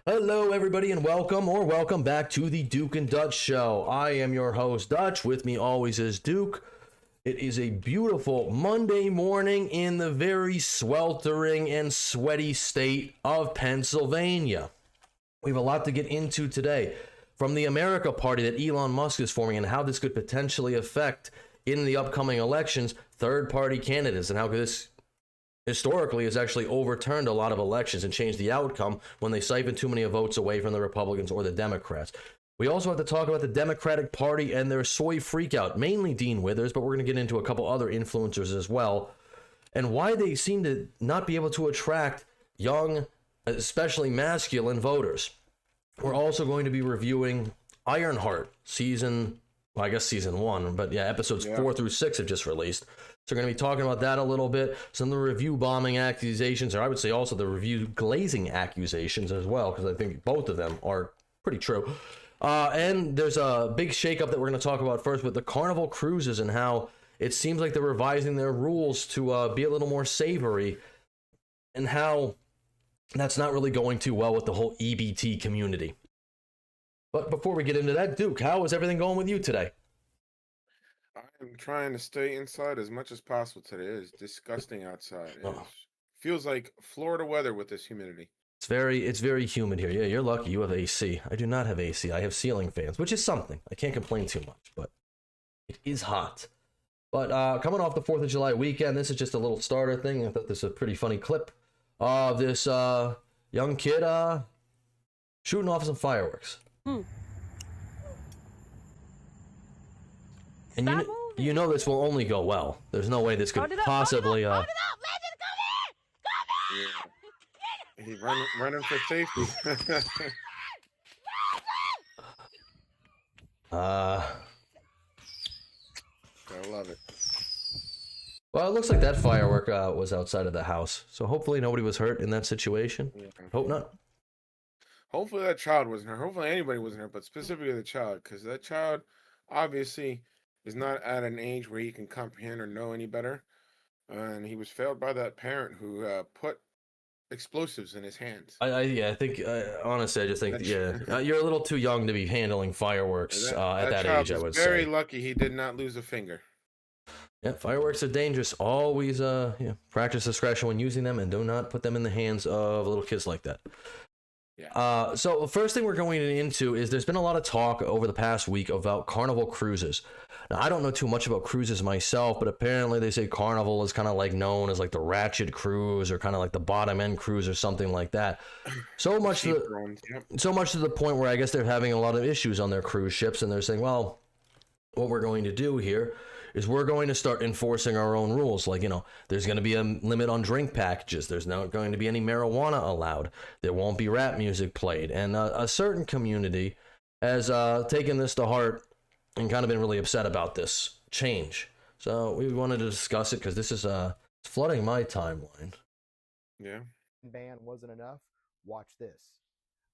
Hello, everybody, and welcome back to the Duke and Dutch Show. I am your host, Dutch. With me always is Duke. It is a beautiful Monday morning in the very sweltering and sweaty state of Pennsylvania. We have a lot to get into today, from the America Party that Elon Musk is forming and how this could potentially affect, in the upcoming elections, third-party candidates, and how this historically has actually overturned a lot of elections and changed the outcome when they siphon too many votes away from the Republicans or the Democrats. We also have to talk about the Democratic Party and their soy freakout, mainly Dean Withers, but we're going to get into a couple other influencers as well, and why they seem to not be able to attract young, especially masculine voters. We're also going to be reviewing Ironheart season 1, but yeah, episodes 4 through 6 have just released. So we're going to be talking about that a little bit, some of the review bombing accusations, or I would say also the review glazing accusations as well, because I think both of them are pretty true. And there's a big shakeup that we're going to talk about first with the Carnival cruises and how it seems like they're revising their rules to be a little more savory, and how that's not really going too well with the whole EBT community. But before we get into that, Duke, how is everything going with you today? I'm trying to stay inside as much as possible today. It is disgusting outside. It feels like Florida weather with this humidity. It's very humid here. Yeah, you're lucky you have AC. I do not have AC. I have ceiling fans, which is something. I can't complain too much, but it is hot. But coming off the 4th of July weekend, this is just a little starter thing. I thought this was a pretty funny clip of this young kid shooting off some fireworks. And you know this will only go well. There's no way this could possibly Hold it up! Legend, come here! Come here! He's running for safety. I love it. Well, it looks like that firework was outside of the house, so hopefully nobody was hurt in that situation. Yeah. Hope not. Hopefully that child wasn't hurt. Hopefully anybody wasn't hurt, but specifically the child, because that child obviously is not at an age where he can comprehend or know any better. And he was failed by that parent who put explosives in his hands. I think honestly, I just think you're a little too young to be handling fireworks at that age. I would say. Very lucky he did not lose a finger. Yeah, fireworks are dangerous. Always practice discretion when using them, and do not put them in the hands of little kids like that. Yeah. So the first thing we're going into is there's been a lot of talk over the past week about Carnival cruises. Now, I don't know too much about cruises myself, but apparently they say Carnival is kind of like known as like the ratchet cruise or kind of like the bottom end cruise or something like that. So much to the point where I guess they're having a lot of issues on their cruise ships, and they're saying, well, what we're going to do here is we're going to start enforcing our own rules. Like, there's going to be a limit on drink packages. There's not going to be any marijuana allowed. There won't be rap music played. And a certain community has taken this to heart and kind of been really upset about this change. So we wanted to discuss it because this is flooding my timeline. Yeah. Ban wasn't enough. Watch this.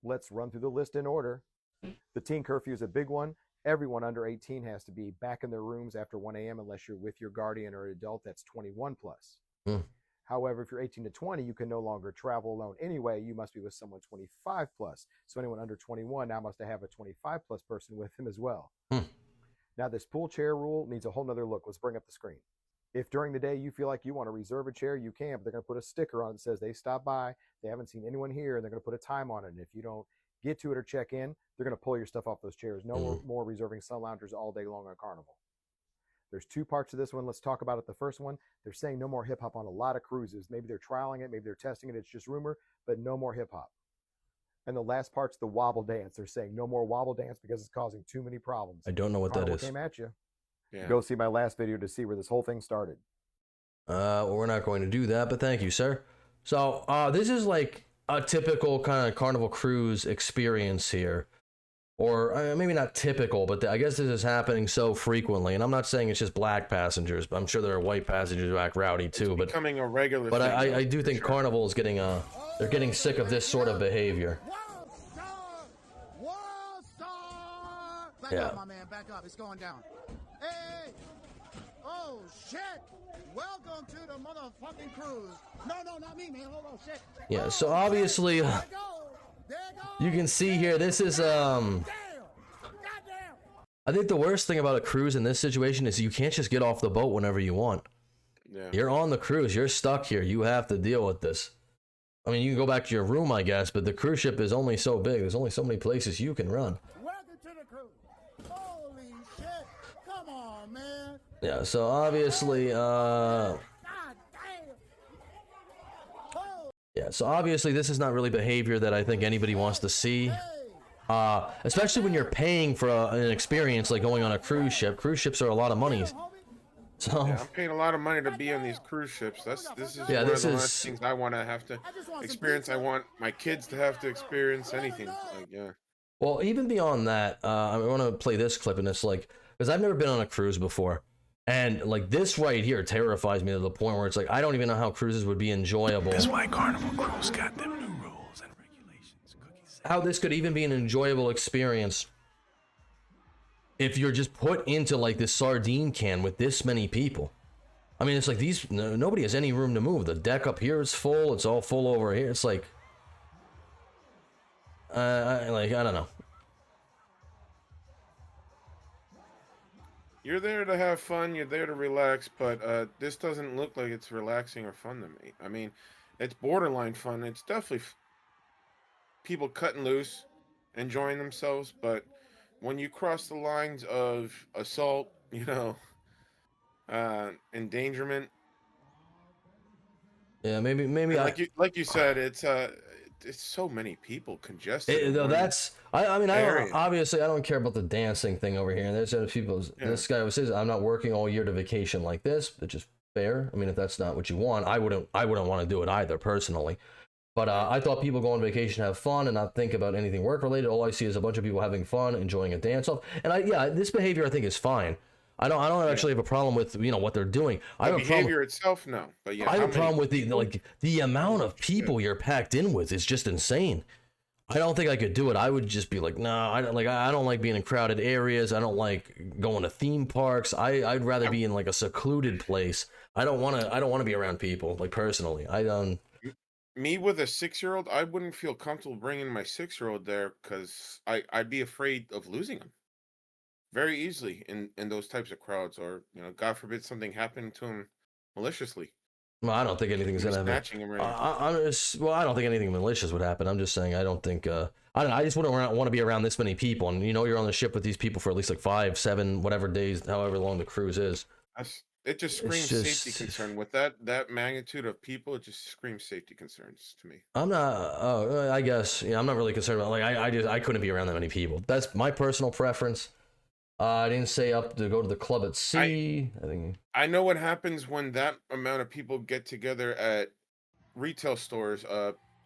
Let's run through the list in order. The teen curfew is a big one. Everyone under 18 has to be back in their rooms after 1 a.m. unless you're with your guardian or adult that's 21 plus. However, if you're 18 to 20, you can no longer travel alone anyway. You must be with someone 25 plus. So anyone under 21 now must have a 25 plus person with him as well. Now this pool chair rule needs a whole nother look. Let's bring up the screen. If during the day you feel like you want to reserve a chair, you can, but they're going to put a sticker on it that says they stopped by, they haven't seen anyone here, and they're going to put a time on it. And if you don't get to it or check in, they're going to pull your stuff off those chairs. No more reserving sun loungers all day long on Carnival. There's two parts to this one. Let's talk about it. The first one, they're saying no more hip hop on a lot of cruises. Maybe they're trialing it, maybe they're testing it, it's just rumor, but no more hip hop. And the last part's the wobble dance. They're saying no more wobble dance because it's causing too many problems. I don't know what Carnival that is. Came at you. Yeah. Go see my last video to see where this whole thing started. Well, we're not going to do that, but thank you, sir. So this is like a typical kind of Carnival cruise experience here. Or maybe not typical, but I guess this is happening so frequently. And I'm not saying it's just black passengers, but I'm sure there are white passengers who act rowdy too. It's becoming a regular but thing. I do think Carnival is getting they're getting sick of this sort of behavior. Back up, my man, back up. It's going down. Hey! Oh, shit! Welcome to the motherfucking cruise. No, not me, man. Hold on, shit. Yeah, so obviously... There it goes. You can see here, this is, Goddamn! I think the worst thing about a cruise in this situation is you can't just get off the boat whenever you want. Yeah. You're on the cruise. You're stuck here. You have to deal with this. I mean, you can go back to your room, I guess, but the cruise ship is only so big. There's only so many places you can run. Welcome to the cruise. Holy shit! Come on, man. Yeah, so obviously, God damn. Oh, yeah, so obviously this is not really behavior that I think anybody wants to see. hey. Especially when you're paying for an experience like going on a cruise ship. Cruise ships are a lot of money. So Yeah, I'm paying a lot of money to be on these cruise ships. This is Yeah, one this of the is- last things I want to have to experience. I want my kids to have to experience anything. Like, yeah. well, even beyond that, I want to play this clip, and it's like, because I've never been on a cruise before, and like this right here terrifies me to the point where it's like I don't even know how cruises would be enjoyable. That's why Carnival Cruise got them new rules and regulations. Cookies. How this could even be an enjoyable experience if you're just put into like this sardine can with this many people. I mean, it's like nobody has any room to move. The deck up here is full. It's all full over here. It's like, I don't know. You're there to have fun. You're there to relax, but this doesn't look like it's relaxing or fun to me. I mean, it's borderline fun. It's definitely people cutting loose, enjoying themselves, but when you cross the lines of assault, endangerment, Yeah, maybe and like you said, it's so many people congested. in one I mean, area. obviously I don't care about the dancing thing over here. There's other people. Yeah. This guy says I'm not working all year to vacation like this, which is fair. I mean, if that's not what you want, I wouldn't want to do it either personally. But I thought people go on vacation, have fun, and not think about anything work related. All I see is a bunch of people having fun, enjoying a dance off, and this behavior I think is fine. I don't actually have a problem with what they're doing. I The have a problem. behavior itself, no, but yeah, I have how a many problem with people- the amount of people you're packed in with is just insane. I don't think I could do it. I would just be like, no, I don't like being in crowded areas. I don't like going to theme parks. I'd rather be in like a secluded place. I don't want to be around people, like personally. Me with a 6-year-old, I wouldn't feel comfortable bringing my 6-year-old there because I'd be afraid of losing him very easily in those types of crowds, or God forbid something happened to him maliciously. Well, I don't think anything's Maybe gonna happen. snatching him right. I don't think anything malicious would happen. I'm just saying I don't think. I just wouldn't want to be around this many people, and you're on the ship with these people for at least like 5, 7, whatever days, however long the cruise is. It just screams safety concern. With that magnitude of people, it just screams safety concerns to me. I'm not. I guess. Yeah, I'm not really concerned about. Like, I couldn't be around that many people. That's my personal preference. I didn't say up to go to the club at sea. I think. I know what happens when that amount of people get together at retail stores.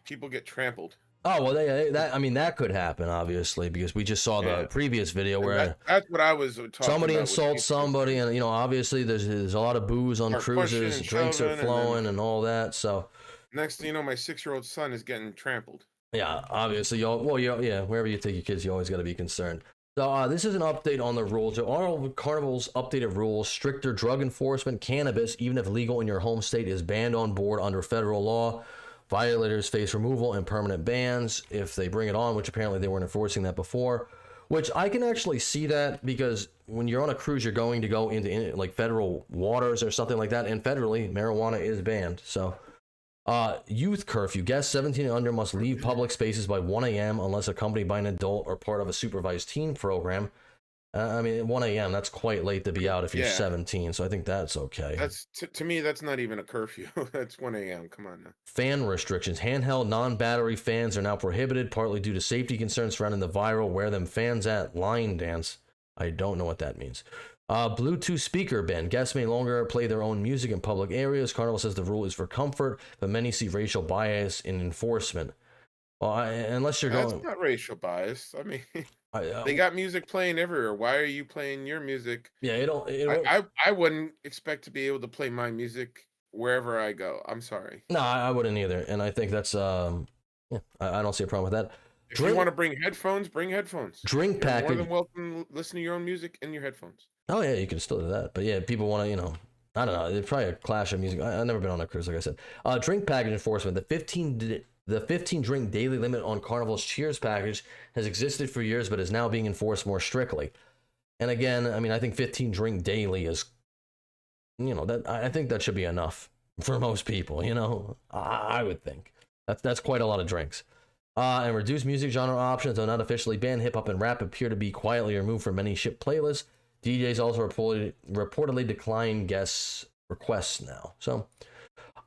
People get trampled. Oh well, that could happen obviously because we just saw the previous video And where that's what I was talking somebody about with insults people. somebody, and obviously there's a lot of booze on Start pushing cruises, and drinks are shoving, and then- flowing, and all that. So. Next thing you know, my 6-year-old son is getting trampled. Yeah, obviously, wherever you take your kids, you always got to be concerned. So this is an update on the rules. So all of Carnival's updated rules: stricter drug enforcement, cannabis, even if legal in your home state, is banned on board under federal law. Violators face removal and permanent bans if they bring it on, which apparently they weren't enforcing that before. Which I can actually see that because when you're on a cruise, you're going to go into like federal waters or something like that, and federally, marijuana is banned. So. Youth curfew. Guests 17 and under must leave public spaces by 1 a.m. unless accompanied by an adult or part of a supervised teen program. I mean, 1 a.m. that's quite late to be out if you're 17, so I think that's okay. That's to me, that's not even a curfew. That's 1 a.m. Come on now. Fan restrictions. Handheld non-battery fans are now prohibited, partly due to safety concerns surrounding the viral "wear them fans at" line dance. I don't know what that means. Bluetooth speaker ban. Guests may no longer play their own music in public areas. Carnival says the rule is for comfort, but many see racial bias in enforcement. Well, unless you're going... That's not racial bias. I mean, they got music playing everywhere. Why are you playing your music? Yeah, I wouldn't expect to be able to play my music wherever I go. I'm sorry. No, I wouldn't either. And I think that's... I don't see a problem with that. If you want to bring headphones, bring headphones. Drink package. You're more than welcome to listen to your own music in your headphones. Oh, yeah, you can still do that. But yeah, people want to, I don't know. It's probably a clash of music. I've never been on a cruise, like I said. Drink package enforcement. The The 15 drink daily limit on Carnival's Cheers package has existed for years, but is now being enforced more strictly. And again, I mean, I think 15 drink daily is, that I think that should be enough for most people. I would think that's quite a lot of drinks. And reduced music genre options, though not officially banned, hip hop and rap appear to be quietly removed from many ship playlists. DJs also reportedly decline guest requests now. So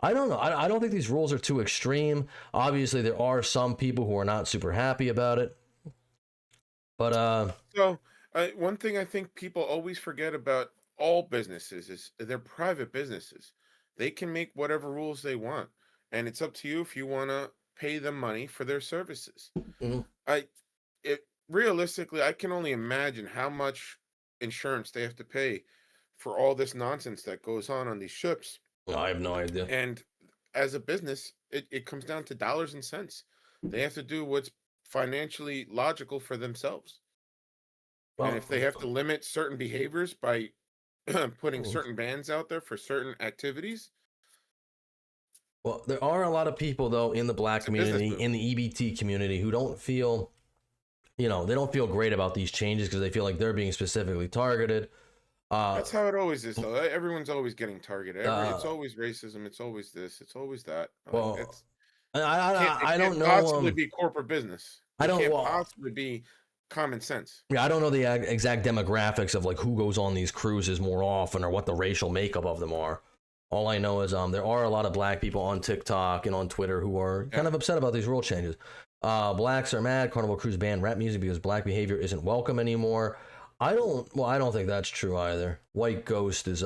I don't know. I don't think these rules are too extreme. Obviously, there are some people who are not super happy about it. But one thing I think people always forget about all businesses is they're private businesses. They can make whatever rules they want, and it's up to you if you want to pay them money for their services. Realistically, I can only imagine how much insurance they have to pay for all this nonsense that goes on these ships. I have no idea. And as a business, it comes down to dollars and cents. They have to do what's financially logical for themselves. And if they have to limit certain behaviors by putting certain bans out there for certain activities. Well, there are a lot of people, though, in the black community, in the EBT community, who don't feel, they don't feel great about these changes because they feel like they're being specifically targeted. That's how it always is, though. Everyone's always getting targeted. It's always racism. It's always this. It's always that. Well, I don't know. Possibly be corporate business. It can't possibly be common sense. Yeah, I don't know the exact demographics of like who goes on these cruises more often or what the racial makeup of them are. All I know is there are a lot of black people on TikTok and on Twitter who are kind of upset about these rule changes. Blacks are mad. Carnival Cruise banned rap music because black behavior isn't welcome anymore. I don't think that's true either. White Ghost is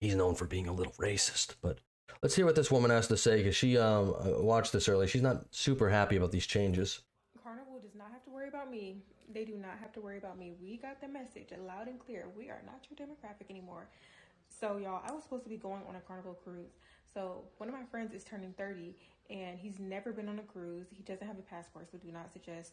he's known for being a little racist, but let's hear what this woman has to say because she watched this earlier. She's not super happy about these changes. Carnival does not have to worry about me. They do not have to worry about me. We got the message loud and clear. We are not your demographic anymore. So y'all, I was supposed to be going on a Carnival cruise. So one of my friends is turning 30 and he's never been on a cruise. He doesn't have a passport, so do not suggest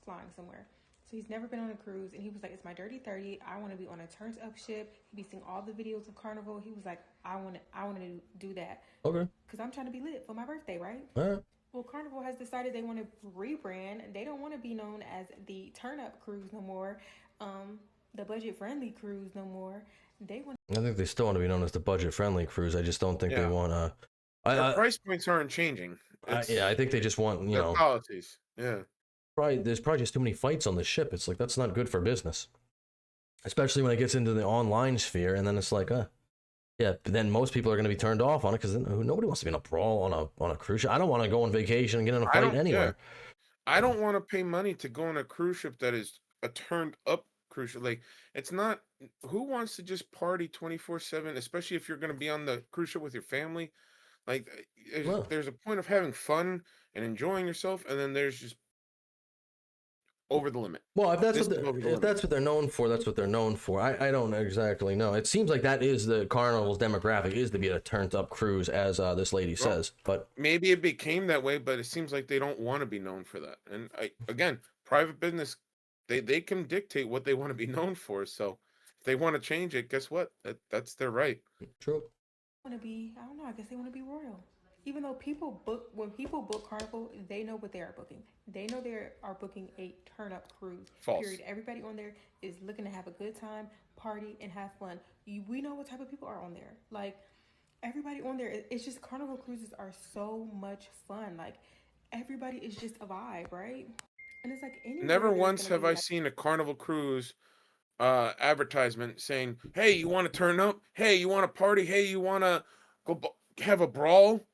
flying somewhere. So he's never been on a cruise, and he was like, it's my dirty 30. I want to be on a turned up ship. He'd be seeing all the videos of Carnival. He was like, I want to do that. Okay. Because I'm trying to be lit for my birthday, right? All right. Well, Carnival has decided they want to rebrand. They don't want to be known as the turn up cruise no more, the budget friendly cruise no more. They want. I think they still want to be known as the budget friendly cruise. I just don't think they want to. The price points aren't changing. I think they just want policies. Yeah. There's probably just too many fights on the ship. It's like that's not good for business, especially when it gets into the online sphere. And then it's like, then most people are going to be turned off on it because nobody wants to be in a brawl on a cruise ship. I don't want to go on vacation and get in a fight anywhere. I don't want to pay money to go on a cruise ship that is a turned up cruise ship. Like it's not. Who wants to just party 24/7, especially if you're going to be on the cruise ship with your family? Like there's a point of having fun and enjoying yourself, and then there's just over the limit. Well, if that's what they're known for, that's what they're known for. I don't exactly know. It seems like that is the Carnival's demographic, is to be a turned up cruise, as this lady says. But maybe it became that way, but it seems like they don't want to be known for that. And again, private business, they can dictate what they want to be known for. So if they want to change it, guess what? That's their right. True. I don't know. I guess they want to be royal. Even though when people book Carnival, they know what they are booking. They know they are booking a turn-up cruise. False. Period. Everybody on there is looking to have a good time, party, and have fun. We know what type of people are on there. Like, everybody on there, it's just Carnival cruises are so much fun. Like, everybody is just a vibe, right? And it's like never once have I seen a Carnival cruise advertisement saying, "Hey, you want to turn up? Hey, you want to party? Hey, you want to go have a brawl?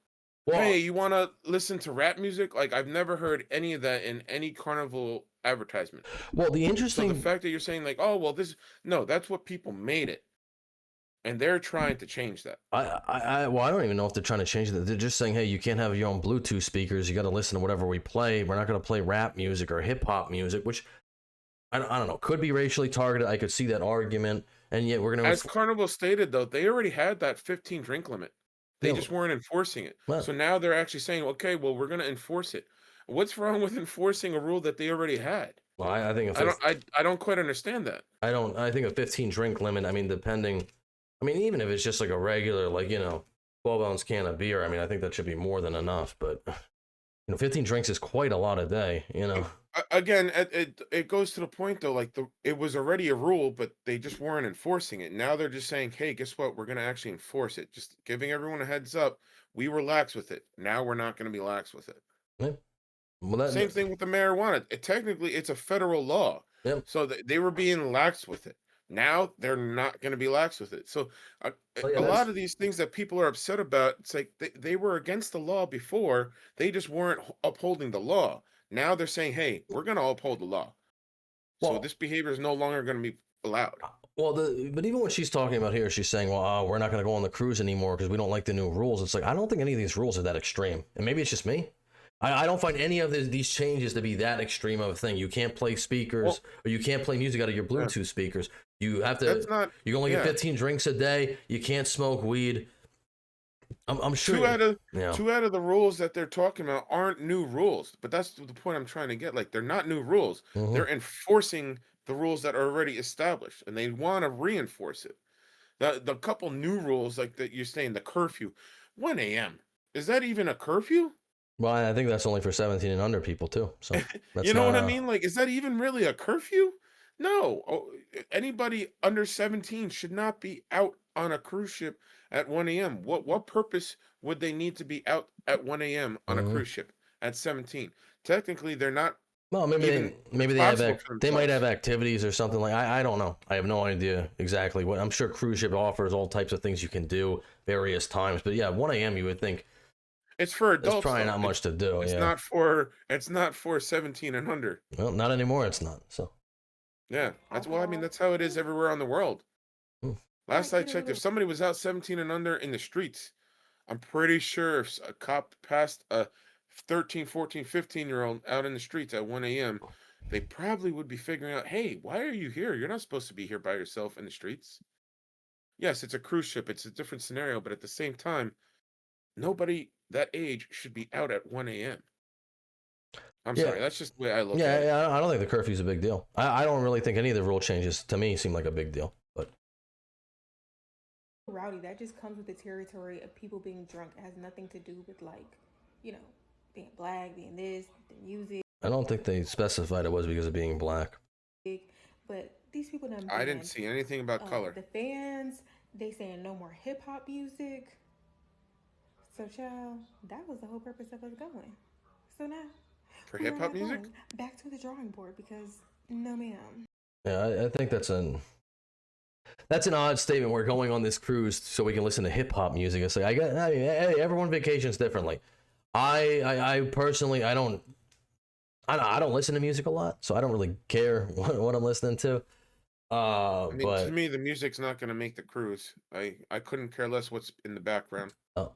Well, hey, you want to listen to rap music?" Like, I've never heard any of that in any Carnival advertisement. Well, the fact that you're saying like, oh, well, that's what people made it, and they're trying to change that. I don't even know if they're trying to change that. They're just saying, hey, you can't have your own Bluetooth speakers. You got to listen to whatever we play. We're not going to play rap music or hip hop music, which I don't know, could be racially targeted. I could see that argument, and yet we're going to. As Carnival stated, though, they already had that 15 drink limit. They just weren't enforcing it. Well, so now they're actually saying, okay, well, we're going to enforce it. What's wrong with enforcing a rule that they already had? Well, I think I don't quite understand that. I think a 15 drink limit, even if it's just like a regular, 12-ounce can of beer, I think that should be more than enough. But 15 drinks is quite a lot a day, Again, it goes to the point though, like it was already a rule, but they just weren't enforcing it. Now they're just saying, hey, guess what? We're gonna actually enforce it. Just giving everyone a heads up. We were lax with it. Now we're not gonna be lax with it. Yeah. Well, Same thing with the marijuana. Technically, it's a federal law, yeah. so they were being lax with it. Now they're not going to be lax with it. So Well, yeah, a lot of these things that people are upset about, it's like they were against the law before. They just weren't upholding the law. Now they're saying, hey, we're going to uphold the law. So Well, this behavior is no longer going to be allowed. Well, but even what she's talking about here, she's saying, well, we're not going to go on the cruise anymore because we don't like the new rules. It's like, I don't think any of these rules are that extreme. And maybe it's just me. I don't find any of these changes to be that extreme of a thing. You can't play speakers, or you can't play music out of your Bluetooth speakers. You have to. That's not. You can only get 15 drinks a day. You can't smoke weed. I'm sure. Two out of the rules that they're talking about aren't new rules, but that's the point I'm trying to get. Like, they're not new rules. Mm-hmm. They're enforcing the rules that are already established, and they want to reinforce it. The couple new rules, like that you're saying, the curfew, 1 a.m. Is that even a curfew? Well, I think that's only for 17 and under people too. So that's you know what I mean? Like, is that even really a curfew? No. Anybody under 17 should not be out on a cruise ship at 1 a.m. What purpose would they need to be out at 1 a.m. on a cruise ship at 17? Technically, they're not. Well, maybe they might have activities or something like. I don't know. I have no idea exactly what. I'm sure cruise ship offers all types of things you can do various times. But yeah, 1 a.m. you would think. It's for adults. There's probably not much to do. It's not for 17 and under. Well, not anymore. It's not. So. Yeah, that's how it is everywhere on the world. Last I checked, if somebody was out 17 and under in the streets, I'm pretty sure if a cop passed a 13, 14, 15-year-old out in the streets at 1 a.m., they probably would be figuring out, hey, why are you here? You're not supposed to be here by yourself in the streets. Yes, it's a cruise ship. It's a different scenario, but at the same time, nobody that age should be out at 1 a.m. I'm sorry, that's just the way I look at it. Yeah, I don't think the curfew's a big deal. I don't really think any of the rule changes, to me, seem like a big deal. But rowdy, that just comes with the territory of people being drunk. It has nothing to do with, like, being black, being this, the music. I don't think they specified it was because of being black. But these people done I didn't see anything about color. The fans, they saying no more hip-hop music. So, child, that was the whole purpose of us going. So now, for hip-hop music? Back to the drawing board because, no ma'am. Yeah, I think that's an odd statement. We're going on this cruise so we can listen to hip-hop music. It's like, hey, everyone vacations differently. I personally, I don't listen to music a lot, so I don't really care what I'm listening to. But to me, the music's not going to make the cruise. I couldn't care less what's in the background. Oh.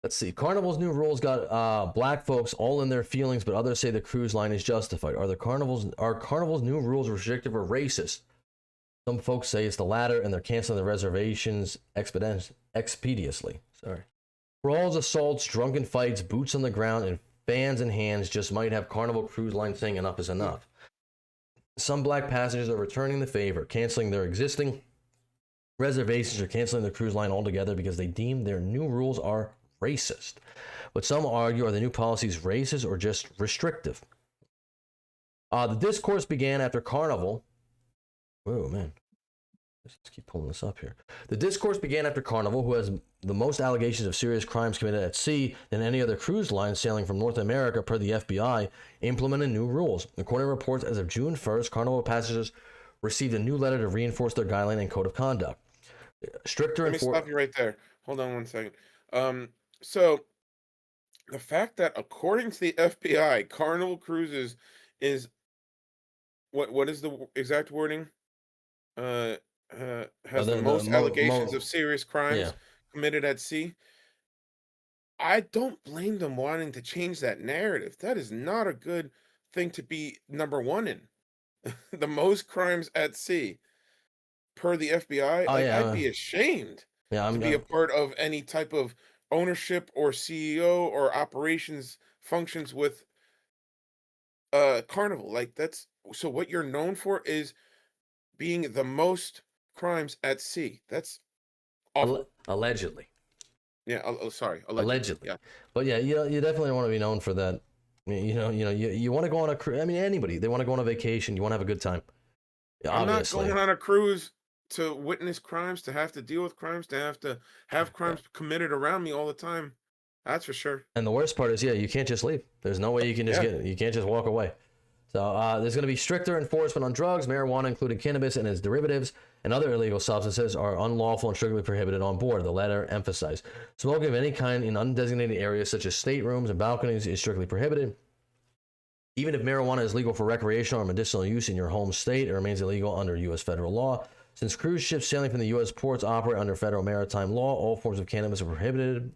Let's see. Carnival's new rules got black folks all in their feelings, but others say the cruise line is justified. Are Carnival's new rules restrictive or racist? Some folks say it's the latter, and they're canceling the reservations expeditiously. Sorry. Brawls, assaults, drunken fights, boots on the ground, and fans in hands just might have Carnival Cruise Line saying enough is enough. Some black passengers are returning the favor, canceling their existing reservations or canceling the cruise line altogether because they deem their new rules are racist. But some argue, are the new policies racist or just restrictive? The discourse began after Carnival. Whoa, man. Let's keep pulling this up here. The discourse began after Carnival, who has the most allegations of serious crimes committed at sea than any other cruise line sailing from North America, per the FBI, implemented new rules. According to reports, as of June 1st, Carnival passengers received a new letter to reinforce their guideline and code of conduct. Stricter. Let me stop you right there. Hold on one second. So the fact that, according to the FBI, Carnival Cruises is what is the exact wording? Has the most allegations of serious crimes committed at sea. I don't blame them wanting to change that narrative. That is not a good thing to be number one in. The most crimes at sea, per the FBI. I'd be ashamed to be a part of any type of ownership or CEO or operations functions with Carnival. Like, that's so what you're known for is being the most crimes at sea. That's awful. Allegedly. Yeah. Oh, sorry. Allegedly. Yeah. But yeah, you definitely want to be known for that. I mean, you want to go on a cruise. I mean, anybody, they want to go on a vacation. You want to have a good time. I'm not Obviously. going on a cruise to witness crimes, to have to deal with crimes, to have crimes committed around me all the time. That's for sure. And the worst part is, yeah, you can't just leave. There's no way you can just you can't just walk away. So there's going to be stricter enforcement on drugs. Marijuana, including cannabis and its derivatives, and other illegal substances are unlawful and strictly prohibited on board. The latter emphasized. Smoking of any kind in undesignated areas such as staterooms and balconies is strictly prohibited. Even if marijuana is legal for recreational or medicinal use in your home state, it remains illegal under U.S. federal law. Since cruise ships sailing from the U.S. ports operate under federal maritime law, all forms of cannabis are prohibited.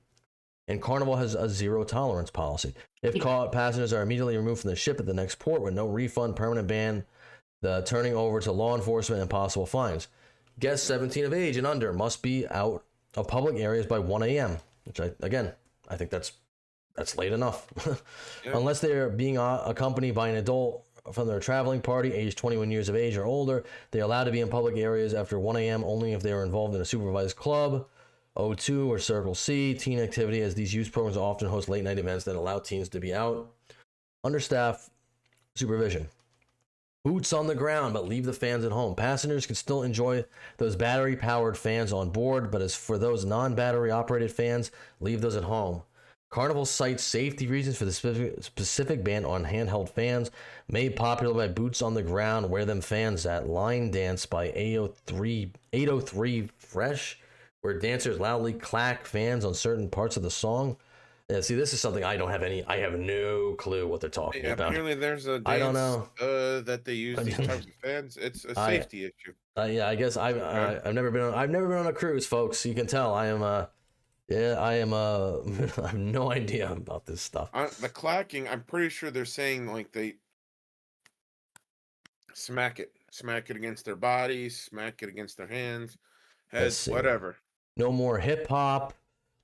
And Carnival has a zero tolerance policy. If caught, passengers are immediately removed from the ship at the next port with no refund, permanent ban, the turning over to law enforcement, and possible fines. Guests 17 of age and under must be out of public areas by 1 a.m., which I think that's late enough. Yeah. Unless they are being accompanied by an adult from their traveling party, aged 21 years of age or older, they are allowed to be in public areas after 1 a.m. only if they are involved in a supervised club, O2 or Circle C, teen activity, as these youth programs often host late night events that allow teens to be out. Understaff supervision. Boots on the ground, but leave the fans at home. Passengers can still enjoy those battery-powered fans on board, but as for those non-battery operated fans, leave those at home. Carnival cites safety reasons for the specific ban on handheld fans, made popular by Boots on the Ground, Wear Them Fans at Line Dance by 803 Fresh, where dancers loudly clack fans on certain parts of the song. Yeah, see, this is something I have no clue what they're talking about. Apparently there's a dance I don't know. that they use these types of fans. It's a safety issue. Yeah, I guess I've never been on a cruise, folks. You can tell I have no idea about this stuff. The clacking, I'm pretty sure they're saying like they smack it against their bodies, smack it against their hands, heads, whatever. No more hip hop,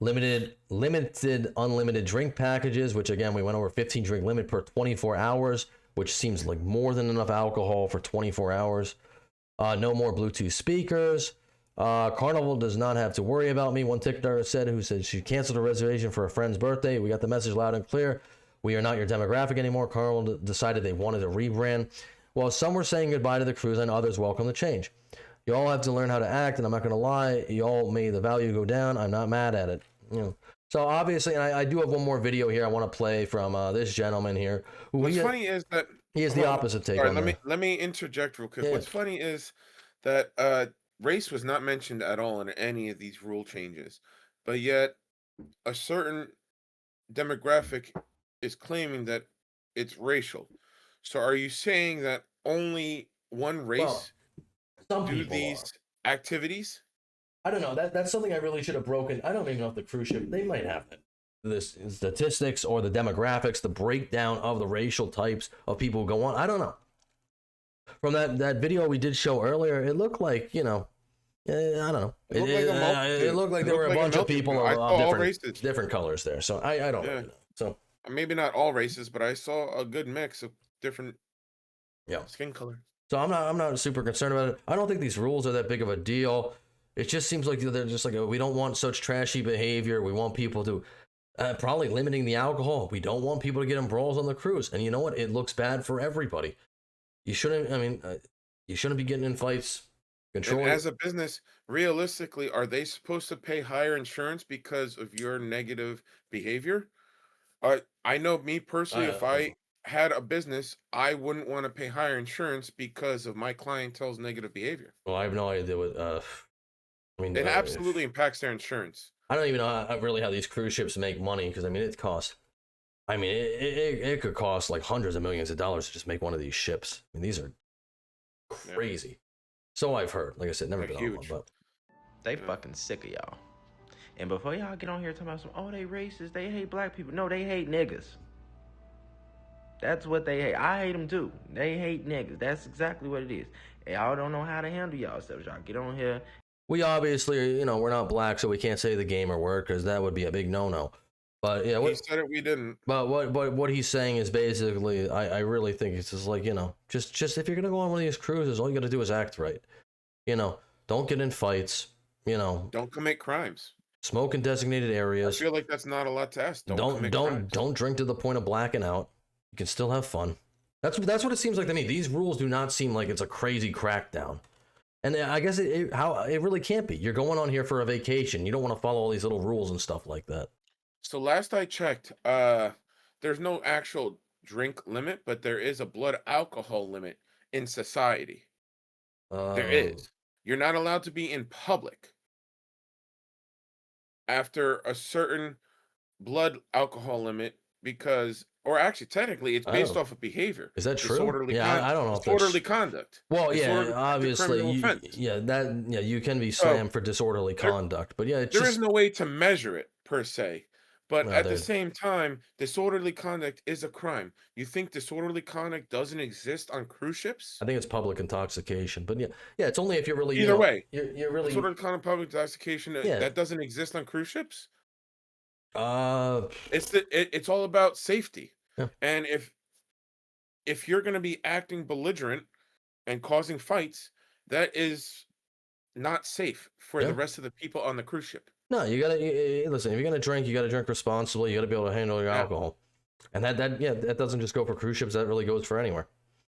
limited unlimited drink packages, which again we went over 15 drink limit per 24 hours, which seems like more than enough alcohol for 24 hours. No more Bluetooth speakers. Carnival does not have to worry about me, one TikToker said, who said she canceled a reservation for a friend's birthday. We got the message loud and clear. We are not your demographic anymore. Carnival decided they wanted to rebrand. While some were saying goodbye to the cruise and others welcome the change. You all have to learn how to act, and I'm not going to lie, you all made the value go down. I'm not mad at it. So obviously, and I do have one more video here I want to play from this gentleman here. What's funny is that he has the opposite take on that. Let me interject real quick. Yeah. What's funny is that race was not mentioned at all in any of these rule changes, but yet a certain demographic is claiming that it's racial. So are you saying that only one race do these activities? I don't know. That's something I really should have broken. I don't even know if the cruise ship, they might have it. This statistics or the demographics, the breakdown of the racial types of people who go on. I don't know. From that video we did show earlier, it looked like, I don't know. It looked like there were a bunch of people of different colors there. So I don't really know. So maybe not all races, but I saw a good mix of different skin color. So I'm not super concerned about it. I don't think these rules are that big of a deal. It just seems like they're just like, we don't want such trashy behavior. We want people to probably limiting the alcohol. We don't want people to get in brawls on the cruise. And you know what? It looks bad for everybody. You shouldn't. I mean, you shouldn't be getting in fights. And as a business, realistically, are they supposed to pay higher insurance because of your negative behavior? I know me personally, if I had a business, I wouldn't want to pay higher insurance because of my clientele's negative behavior. Well, I have no idea what. It absolutely impacts their insurance. I don't even know really how these cruise ships make money, because it costs. It could cost like hundreds of millions of dollars to just make one of these ships. These are crazy. Yeah. So I've heard. Like I said, never been on one, but they fucking sick of y'all. And before y'all get on here talking about they racist, they hate black people. No, they hate niggas. That's what they hate. I hate them too. They hate niggas. That's exactly what it is. And y'all don't know how to handle y'all selves. Y'all get on here. We obviously, we're not black, so we can't say the gamer word because that would be a big no-no. But yeah, he said it, we didn't. But what he's saying is basically, I really think it's just like, just if you're gonna go on one of these cruises, all you gotta do is act right. Don't get in fights. Don't commit crimes. Smoke in designated I areas. feel like that's not a lot to ask. Don't drink to the point of blacking out. You can still have fun. That's what it seems like to me. These rules do not seem like it's a crazy crackdown. And I guess it really can't be. You're going on here for a vacation. You don't want to follow all these little rules and stuff like that. So last I checked, there's no actual drink limit, but there is a blood alcohol limit in society. There is. You're not allowed to be in public after a certain blood alcohol limit because, or actually, technically, it's based off of behavior. Is that true? Disorderly I don't know if disorderly conduct. Well, Disorderly yeah, obviously, offense. you can be slammed for disorderly conduct, but yeah, there is no way to measure it per se. But No, at the same time, disorderly conduct is a crime. You think disorderly conduct doesn't exist on cruise ships? I think it's public intoxication, but yeah, it's only if you're really Either way, you're really disorderly conduct, public intoxication that doesn't exist on cruise ships. It's all about safety, and if you're going to be acting belligerent and causing fights, that is not safe for the rest of the people on the cruise ship. No, you gotta listen. If you're gonna drink, you gotta drink responsibly. You gotta be able to handle your alcohol, and that doesn't just go for cruise ships. That really goes for anywhere.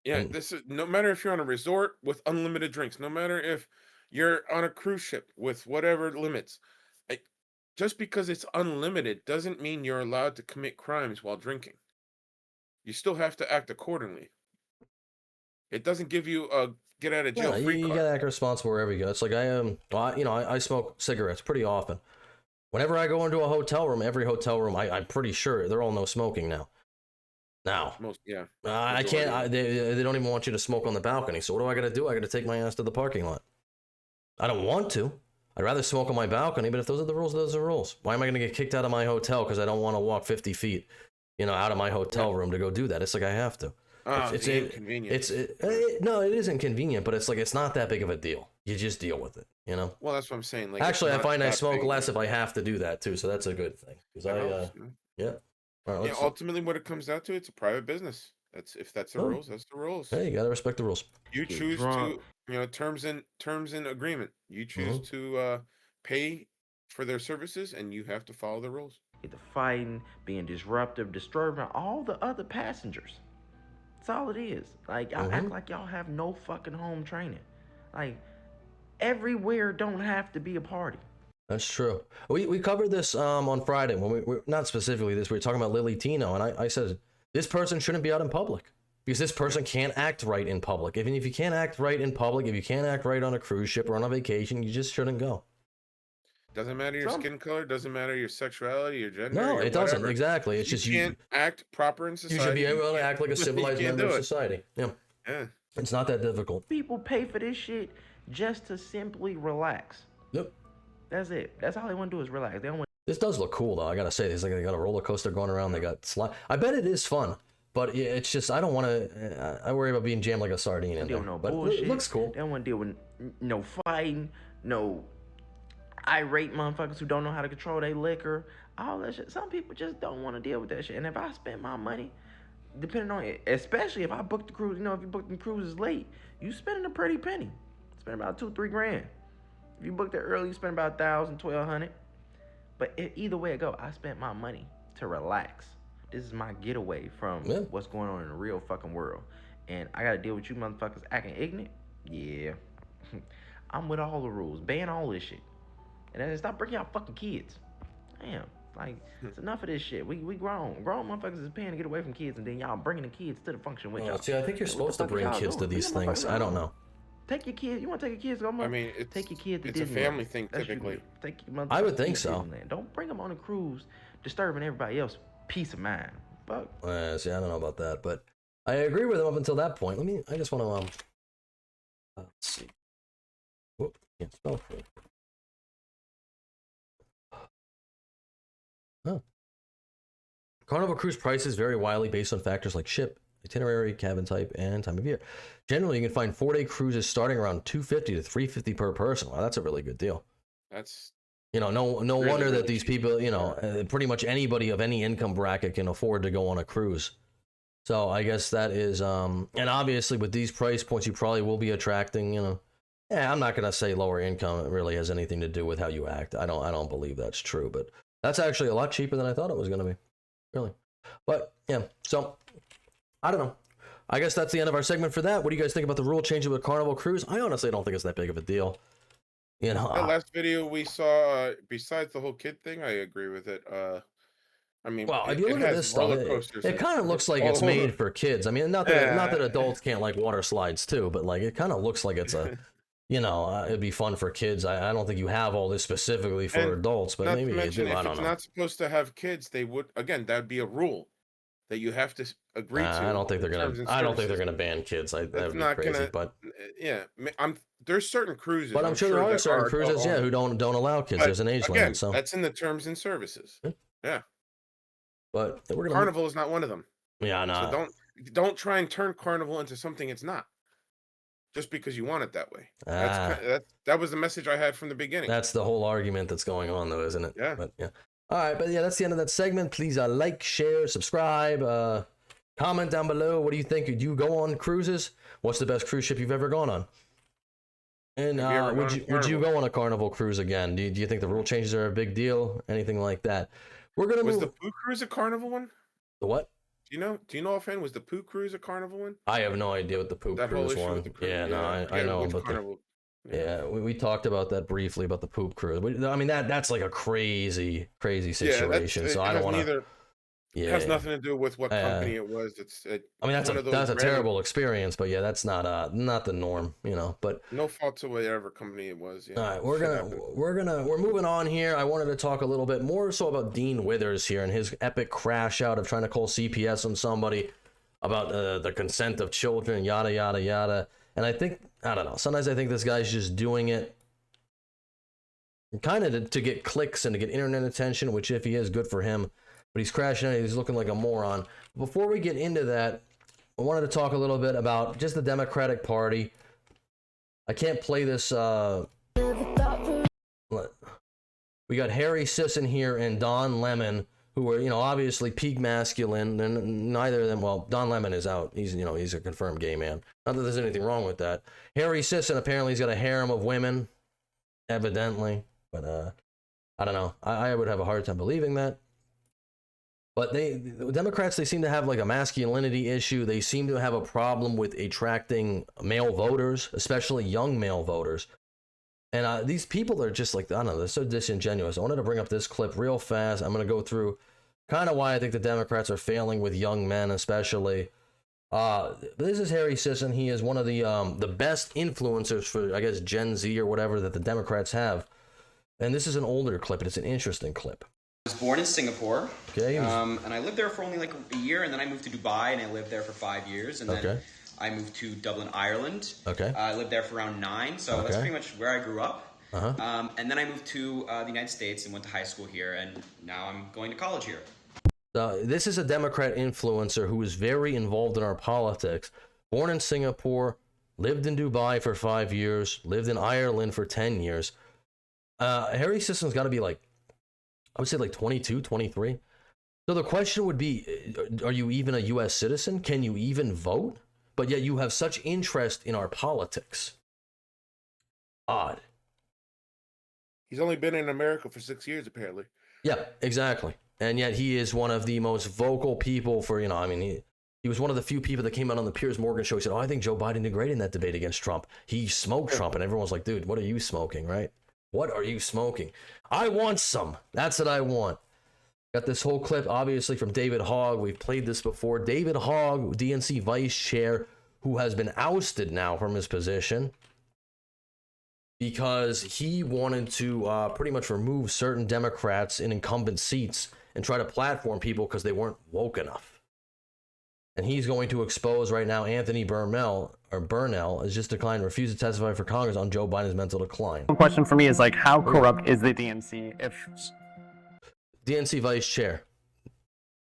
Yeah, And this is no matter if you're on a resort with unlimited drinks, no matter if you're on a cruise ship with whatever limits. Just because it's unlimited doesn't mean you're allowed to commit crimes while drinking. You still have to act accordingly. It doesn't give you a get out of jail free you card. gotta act responsible wherever you go. It's like I smoke cigarettes pretty often. Whenever I go into a hotel room, every hotel room, I'm pretty sure they're all no smoking now. I can't. They don't even want you to smoke on the balcony. So what do I gotta do? I gotta take my ass to the parking lot. I don't want to. I'd rather smoke on my balcony, but if those are the rules, those are the rules. Why am I going to get kicked out of my hotel because I don't want to walk 50 feet, out of my hotel room to go do that? It's like I have to. It's inconvenient. No, it isn't convenient, but it's like it's not that big of a deal. You just deal with it, Well, that's what I'm saying. Like, actually, I find I smoke less if I have to do that too, so that's a good thing. Ultimately, what it comes down to, it's a private business. If that's the rules, that's the rules. Hey, you gotta respect the rules. You choose to, terms and agreement. You choose to pay for their services, and you have to follow the rules. The fighting, being disruptive, disturbing all the other passengers. That's all it is. Like, y'all act like y'all have no fucking home training. Like, everywhere don't have to be a party. That's true. We covered this on Friday when we not specifically this. We were talking about Lily Tino, and I said this person shouldn't be out in public because this person can't act right in public. Even if you can't act right in public, if you can't act right on a cruise ship or on a vacation, you just shouldn't go. Doesn't matter your skin color, doesn't matter your sexuality, your gender. No, it doesn't. Exactly. It's just you can't act proper in society. You should be able to act like a civilized member of society. Yeah. It's not that difficult. People pay for this shit just to simply relax. Yep. That's it. That's all they want to do is relax. They don't want. This does look cool though. I gotta say, there's like they got a roller coaster going around. They got slide. I bet it is fun, but it's just I don't want to. I worry about being jammed like a sardine in there. No but bullshit. It looks cool. They don't want to deal with no fighting, no irate motherfuckers who don't know how to control their liquor, all that shit. Some people just don't want to deal with that shit. And if I spend my money, depending on it, especially if I book the cruise, if you book the cruises late, you spending a pretty penny. Spend about $2-3 grand. If you booked it early, you spend about $1,000-1,200. But either way it go, I spent my money to relax. This is my getaway from what's going on in the real fucking world. And I gotta deal with you motherfuckers acting ignorant? Yeah. I'm with all the rules. Ban all this shit. And then stop bringing out fucking kids. Damn. Like, it's enough of this shit. We grown. Grown motherfuckers is paying to get away from kids, and then y'all bringing the kids to the function with y'all. See, I think you're supposed to bring kids to these things. I don't know. Take your kids. You want to take your kids? Take your kids to it's Disneyland. a family thing, typically. Take your I would think so. Disneyland. Don't bring them on a cruise, disturbing everybody else's peace of mind. Fuck. See, I don't know about that, but I agree with him up until that point. I just want to let's see. Whoop, can't spell for it. Oh. Carnival cruise prices vary widely based on factors like ship, itinerary, cabin type, and time of year. Generally, you can find 4-day cruises starting around $250 to $350 per person. Wow, that's a really good deal. That's no really, wonder really that these people, pretty much anybody of any income bracket can afford to go on a cruise. So I guess that is, and obviously with these price points, you probably will be attracting, I'm not gonna say lower income really has anything to do with how you act. I don't believe that's true, but that's actually a lot cheaper than I thought it was gonna be. Really. But yeah, so I don't know. I guess that's the end of our segment for that. What do you guys think about the rule change with Carnival Cruise? I honestly don't think it's that big of a deal. You know, That last video we saw, besides the whole kid thing, I agree with it. I mean, well, if it, you it look at has this stuff, roller coasters. it kind of looks like it's made for kids. I mean, not that adults can't like water slides too, but like it kind of looks like it's a, you know, it'd be fun for kids. I don't think you have all this specifically for And adults, but not maybe to you mention, do. I if don't it's know. not supposed to have kids, they would again. That'd be a rule that you have to agree to. I don't think they're gonna. I don't think they're gonna ban kids. That would be not crazy. gonna. But Yeah, there's certain cruises. I'm sure there are certain cruises, yeah, who don't allow kids. But There's an age again, limit. So that's in the terms and services. Yeah, but we're gonna. Carnival is not one of them. Yeah, no. So don't try and turn Carnival into something it's not. Just because you want it that way. That was the message I had from the beginning. That's the whole argument that's going on, though, isn't it? Yeah. But yeah. All right, but yeah, that's the end of that segment. Please like, share, subscribe, comment down below. What do you think? Do you go on cruises? What's the best cruise ship you've ever gone on? And would you go on a Carnival cruise again? Do you think the rule changes are a big deal? Anything like that? We're gonna Was the Pooh Cruise a Carnival one? The what? Do you know offhand, was the Pooh Cruise a Carnival one? I have no idea what the Poop Cruise one. Yeah, no, I know about Carnival. Yeah, we talked about that briefly about the Poop Cruise. I mean that's like a crazy situation. So I don't want to. It has nothing to do with what company it was. I mean that's a terrible experience, but yeah, that's not the norm, you know. But no fault to whatever company it was. Yeah. All right, we're moving on here. I wanted to talk a little bit more so about Dean Withers here and his epic crash out of trying to call CPS on somebody about the consent of children, yada yada yada. And I don't know. Sometimes I think this guy's just doing it kind of to get clicks and to get internet attention, which if he is, good for him. But he's crashing out. He's looking like a moron. Before we get into that, I wanted to talk a little bit about just the Democratic Party. I can't play this. We got Harry Sisson here and Don Lemon, who are, you know, obviously peak masculine. And neither of them, well, Don Lemon is out. He's a confirmed gay man. Not that there's anything wrong with that. Harry Sisson apparently he's got a harem of women, evidently. But I don't know. I would have a hard time believing that. But the Democrats, they seem to have like a masculinity issue. They seem to have a problem with attracting male voters, especially young male voters. And these people are just like, I don't know, they're so disingenuous. I wanted to bring up this clip real fast. I'm going to go through kind of why I think the Democrats are failing with young men, especially. This is Harry Sisson. He is one of the best influencers for, I guess, Gen Z or whatever that the Democrats have. And this is an older clip, and it's an interesting clip. I was born in Singapore, okay, and I lived there for only like a year, and then I moved to Dubai, and I lived there for 5 years, and then I moved to Dublin, Ireland. I lived there for around 9, so that's pretty much where I grew up. And then I moved to the United States and went to high school here, and now I'm going to college here. This is a Democrat influencer who is very involved in our politics. Born in Singapore, lived in Dubai for 5 years, lived in Ireland for 10 years. Harry Sisson's got to be like, I would say like 22, 23. So the question would be, are you even a U.S. citizen? Can you even vote? But yet you have such interest in our politics. Odd. He's only been in America for 6 years, apparently. Yeah, exactly. And yet he is one of the most vocal people for, I mean, he was one of the few people that came out on the Piers Morgan show. He said, I think Joe Biden did great in that debate against Trump. He smoked Trump, and everyone's like, dude, what are you smoking, right? What are you smoking? I want some. That's what I want. Got this whole clip, obviously, from David Hogg. We've played this before. David Hogg, DNC vice chair, who has been ousted now from his position because he wanted to pretty much remove certain Democrats in incumbent seats and try to platform people because they weren't woke enough. And he's going to expose right now Anthony Burnell has just declined to refuse to testify for Congress on Joe Biden's mental decline. One question for me is like, how corrupt is the DNC if DNC vice chair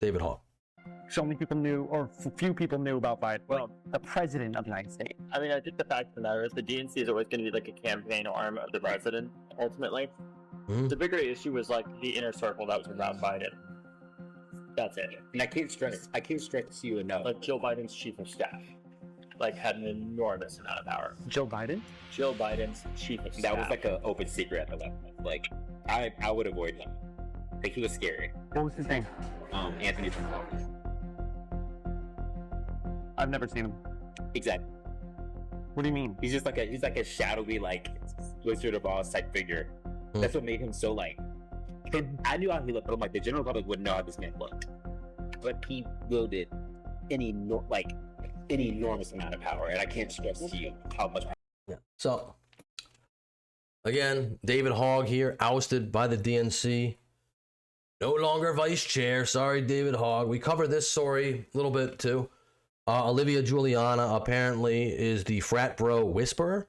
David Hogg? So many people knew, or few people knew about Biden. Well, the president of the United States. I mean, I think the fact of the matter is the DNC is always going to be like a campaign arm of the president, ultimately. Mm-hmm. The bigger issue was like the inner circle that was around Biden. That's it. And I can't stress to you enough. Like Joe Biden's chief of staff. like had an enormous amount of power. Joe Biden? Joe Biden's chief of staff. That was like an open secret at the left. Like, I would avoid him. Like, he was scary. What was his name? Anthony Trump. I've never seen him. Exactly. What do you mean? He's like a shadowy, like, Wizard of Oz type figure. That's what made him so, like, I knew how he looked, but I'm like, the general public wouldn't know how this man looked. But he wielded an enormous amount of power, and I can't stress to you how much power. Yeah. So, again, David Hogg here, ousted by the DNC. No longer vice chair. Sorry, David Hogg. We covered this story a little bit, too. Olivia Giuliana apparently is the frat bro whisperer.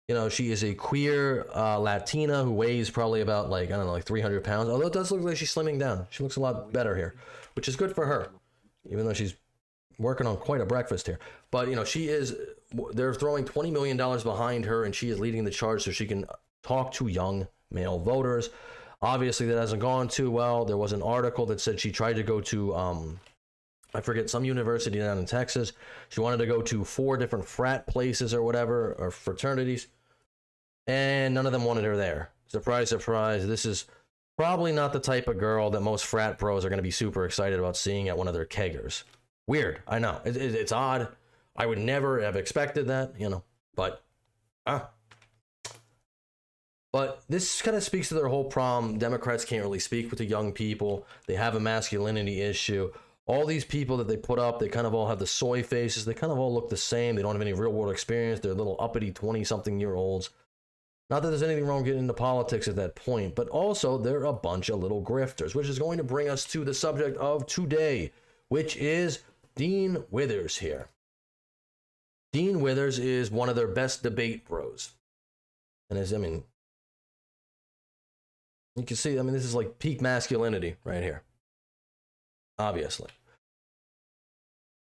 You know, she is a queer Latina who weighs probably about, like, I don't know, like 300 pounds. Although it does look like she's slimming down. She looks a lot better here, which is good for her, even though she's working on quite a breakfast here. But, you know, they're throwing $20 million behind her, and she is leading the charge so she can talk to young male voters. Obviously, that hasn't gone too well. There was an article that said she tried to go to, I forget, some university down in Texas. She wanted to go to 4 different frat places or whatever, or fraternities, and none of them wanted her there. Surprise, surprise. This is probably not the type of girl that most frat bros are going to be super excited about seeing at one of their keggers. Weird, I know. It's odd. I would never have expected that, you know, but this kind of speaks to their whole problem. Democrats can't really speak with the young people. They have a masculinity issue. All these people that they put up, they kind of all have the soy faces. They kind of all look the same. They don't have any real world experience. They're little uppity 20-something-year-olds. Not that there's anything wrong getting into politics at that point, but also they're a bunch of little grifters, which is going to bring us to the subject of today, which is Dean Withers here. Dean Withers is one of their best debate bros. And you can see, this is like peak masculinity right here. Obviously.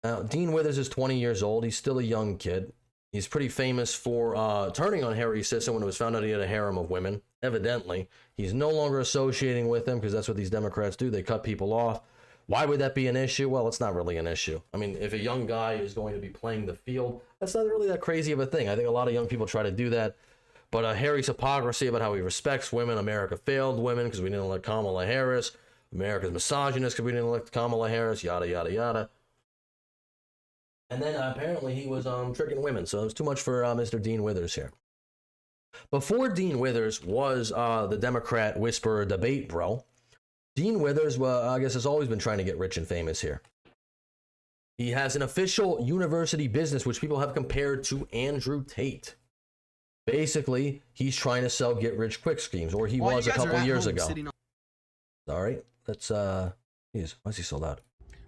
Now, Dean Withers is 20 years old. He's still a young kid. He's pretty famous for turning on Harry Sisson when it was found out he had a harem of women. Evidently, he's no longer associating with them because that's what these Democrats do. They cut people off. Why would that be an issue? Well, it's not really an issue. If a young guy is going to be playing the field, that's not really that crazy of a thing. I think a lot of young people try to do that. But Harry's hypocrisy about how he respects women, America failed women because we didn't elect Kamala Harris, America's misogynist because we didn't elect Kamala Harris, yada, yada, yada. And then apparently he was tricking women, so it was too much for Mr. Dean Withers here. Before Dean Withers was the Democrat whisperer debate bro, Dean Withers, I guess, has always been trying to get rich and famous here. He has an official university business, which people have compared to Andrew Tate. Basically, he's trying to sell get-rich-quick schemes, or he was a couple years ago. Sorry, let's, geez, why is he so loud?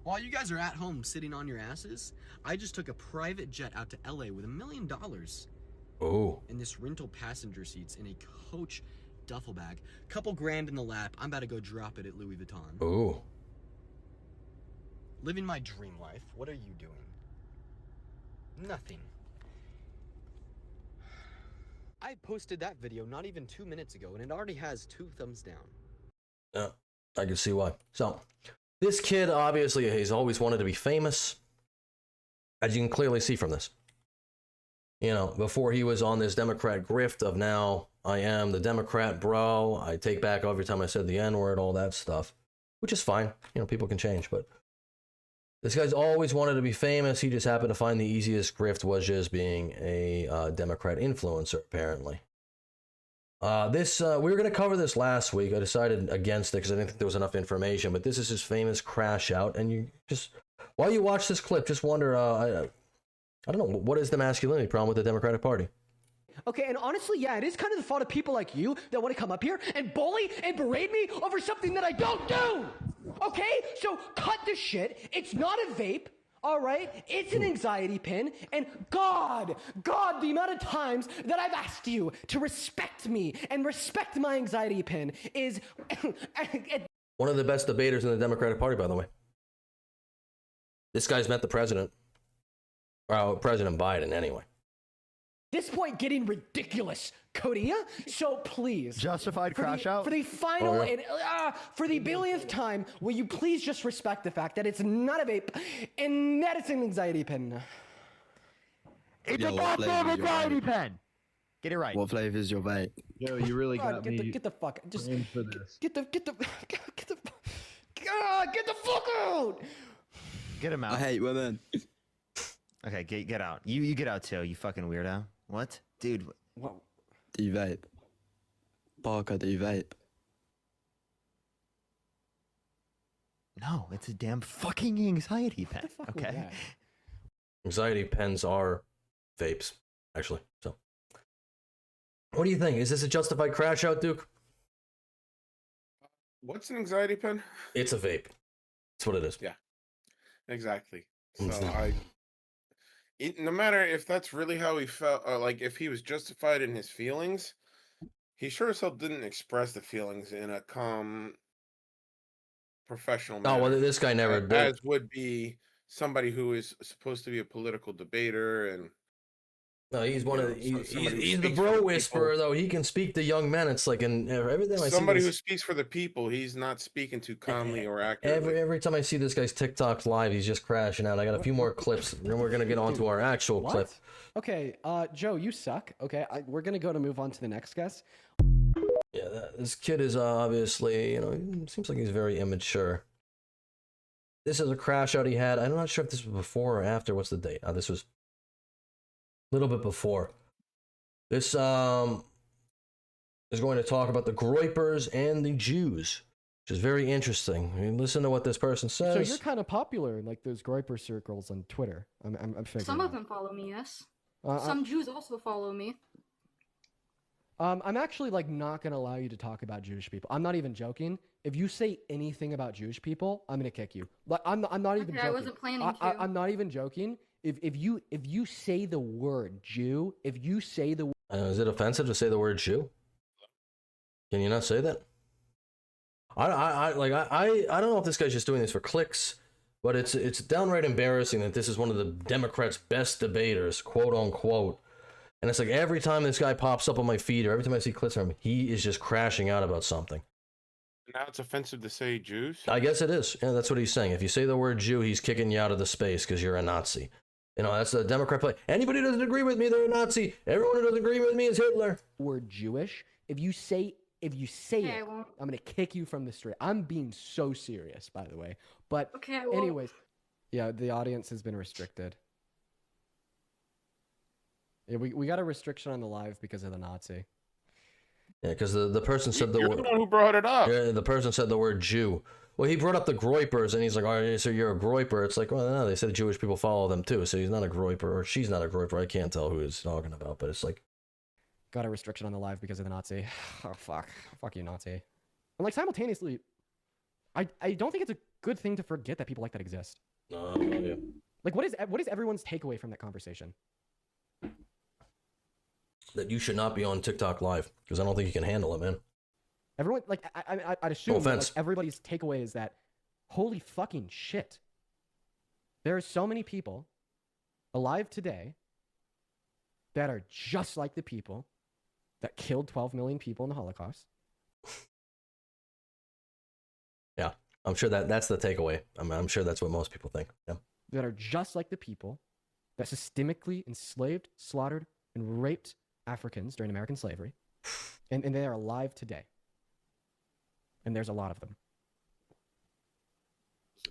While you guys are at home sitting on your asses, I just took a private jet out to LA with $1 million. Oh. And this rental passenger seats in a Coach duffel bag. Couple grand in the lap. I'm about to go drop it at Louis Vuitton. Ooh. Living my dream life. What are you doing? Nothing. I posted that video not even 2 minutes ago, and it already has 2 thumbs down. Yeah, I can see why. So, this kid, obviously, he's always wanted to be famous, as you can clearly see from this. You know, before he was on this Democrat grift of now, I am the Democrat bro, I take back every time I said the N-word, all that stuff, which is fine. You know, people can change, but this guy's always wanted to be famous. He just happened to find the easiest grift was just being a Democrat influencer, apparently. We were going to cover this last week. I decided against it because I didn't think there was enough information, but this is his famous crash out. And you just, while you watch this clip, just wonder, I don't know, what is the masculinity problem with the Democratic Party? Okay, and honestly, yeah, it is kind of the fault of people like you that want to come up here and bully and berate me over something that I don't do. Okay, so cut the shit. It's not a vape. All right, it's an anxiety pin, and God, the amount of times that I've asked you to respect me and respect my anxiety pin is... One of the best debaters in the Democratic Party, by the way. This guy's met the president. Well, President Biden, anyway. This point getting ridiculous, Cody. So please, justified crash out for the final and for the billionth time. Will you please just respect the fact that it's not a vape and that it's an anxiety pin? It's a goddamn anxiety pen. Get it right. What flavor is your vape? Yo, you really God, got get me. the get the fuck just in for this. get the God, get the fuck out. Get him out. I hate women. Okay, get out. You get out too. You fucking weirdo. What, dude? What? Do you vape? Parker, do you vape? No, it's a damn fucking anxiety pen. Okay. Anxiety pens are vapes, actually. So, what do you think? Is this a justified crash out, Duke? What's an anxiety pen? It's a vape. That's what it is. Yeah, exactly. So no matter if that's really how he felt, like if he was justified in his feelings, he sure as hell didn't express the feelings in a calm, professional manner. Oh, well, this guy never did. As would be somebody who is supposed to be a political debater and. No, he's one of the, he's the bro whisperer though. He can speak to young men. It's like in everything I see. Somebody who speaks for the people. He's not speaking too calmly or accurately. Every time I see this guy's TikToks live, he's just crashing out. I got a few more clips, and then we're gonna get on to our actual clip. Okay, Joe, you suck. Okay, we're gonna move on to the next guest. Yeah, this kid is obviously, seems like he's very immature. This is a crash out he had. I'm not sure if this was before or after. What's the date? This was a little bit before. This is going to talk about the Groypers and the Jews, which is very interesting. I mean, listen to what this person says. So you're kind of popular in like those Groyper circles on Twitter. I'm figuring. Some of them follow me, yes. Some Jews also follow me. I'm actually like not gonna allow you to talk about Jewish people. I'm not even joking. If you say anything about Jewish people, I'm gonna kick you. Like I'm not even joking. I wasn't planning to. I'm not even joking. If you say the word Jew, if you say the is it offensive to say the word Jew? Can you not say that? I don't know if this guy's just doing this for clicks, but it's downright embarrassing that this is one of the Democrats' best debaters, quote unquote. And it's like every time this guy pops up on my feed or every time I see clips from him, he is just crashing out about something. Now it's offensive to say Jews? I guess it is. Yeah, that's what he's saying. If you say the word Jew, he's kicking you out of the space because you're a Nazi. That's the Democrat play. Anybody who doesn't agree with me, they're a Nazi. Everyone who doesn't agree with me is Hitler. Word Jewish. If you say it, I'm gonna kick you from the street. I'm being so serious, by the way. But anyways, yeah, the audience has been restricted. Yeah, we got a restriction on the live because of the Nazi. Yeah, because the person said the word. You're the one who brought it up. Yeah, the person said the word Jew. Well, he brought up the Groypers, and he's like, "Oh, so you're a Groyper?" It's like, well, no, they said Jewish people follow them too, so he's not a Groyper, or she's not a Groyper. I can't tell who he's talking about, but it's like, got a restriction on the live because of the Nazi. Oh fuck you, Nazi. And like simultaneously, I don't think it's a good thing to forget that people like that exist. Yeah. Like, what is everyone's takeaway from that conversation? That you should not be on TikTok live because I don't think you can handle it, man. Everyone, like, I'd assume No that, offense. like, everybody's takeaway is that, holy fucking shit, there are so many people alive today that are just like the people that killed 12 million people in the Holocaust. Yeah, I'm sure that's the takeaway. I'm sure that's what most people think. Yeah. That are just like the people that systemically enslaved, slaughtered, and raped Africans during American slavery, and they are alive today. And there's a lot of them.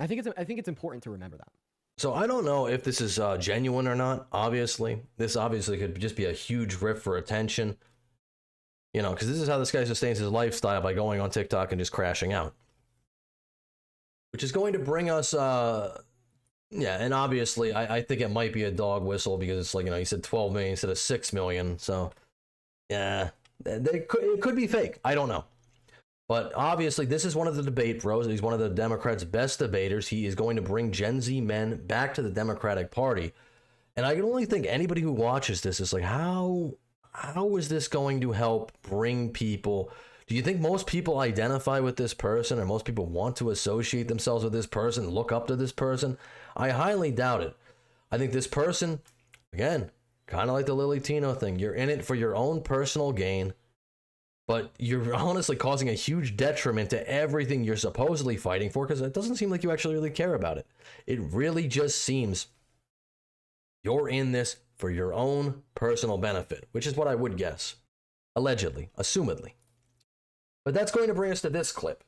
I think it's important to remember that. So I don't know if this is genuine or not. Obviously, this obviously could just be a huge rip for attention. Because this is how this guy sustains his lifestyle, by going on TikTok and just crashing out. Which is going to bring us, and obviously I think it might be a dog whistle because it's like, he said 12 million instead of 6 million. So, yeah, it could be fake. I don't know. But obviously, this is one of the debate bros. He's one of the Democrats' best debaters. He is going to bring Gen Z men back to the Democratic Party. And I can only think anybody who watches this is like, how is this going to help bring people? Do you think most people identify with this person, or most people want to associate themselves with this person, look up to this person? I highly doubt it. I think this person, again, kind of like the Lily Tino thing, you're in it for your own personal gain. But you're honestly causing a huge detriment to everything you're supposedly fighting for, because it doesn't seem like you actually really care about it. It really just seems You're in this for your own personal benefit, which is what I would guess. Allegedly, assumedly. But that's going to bring us to this clip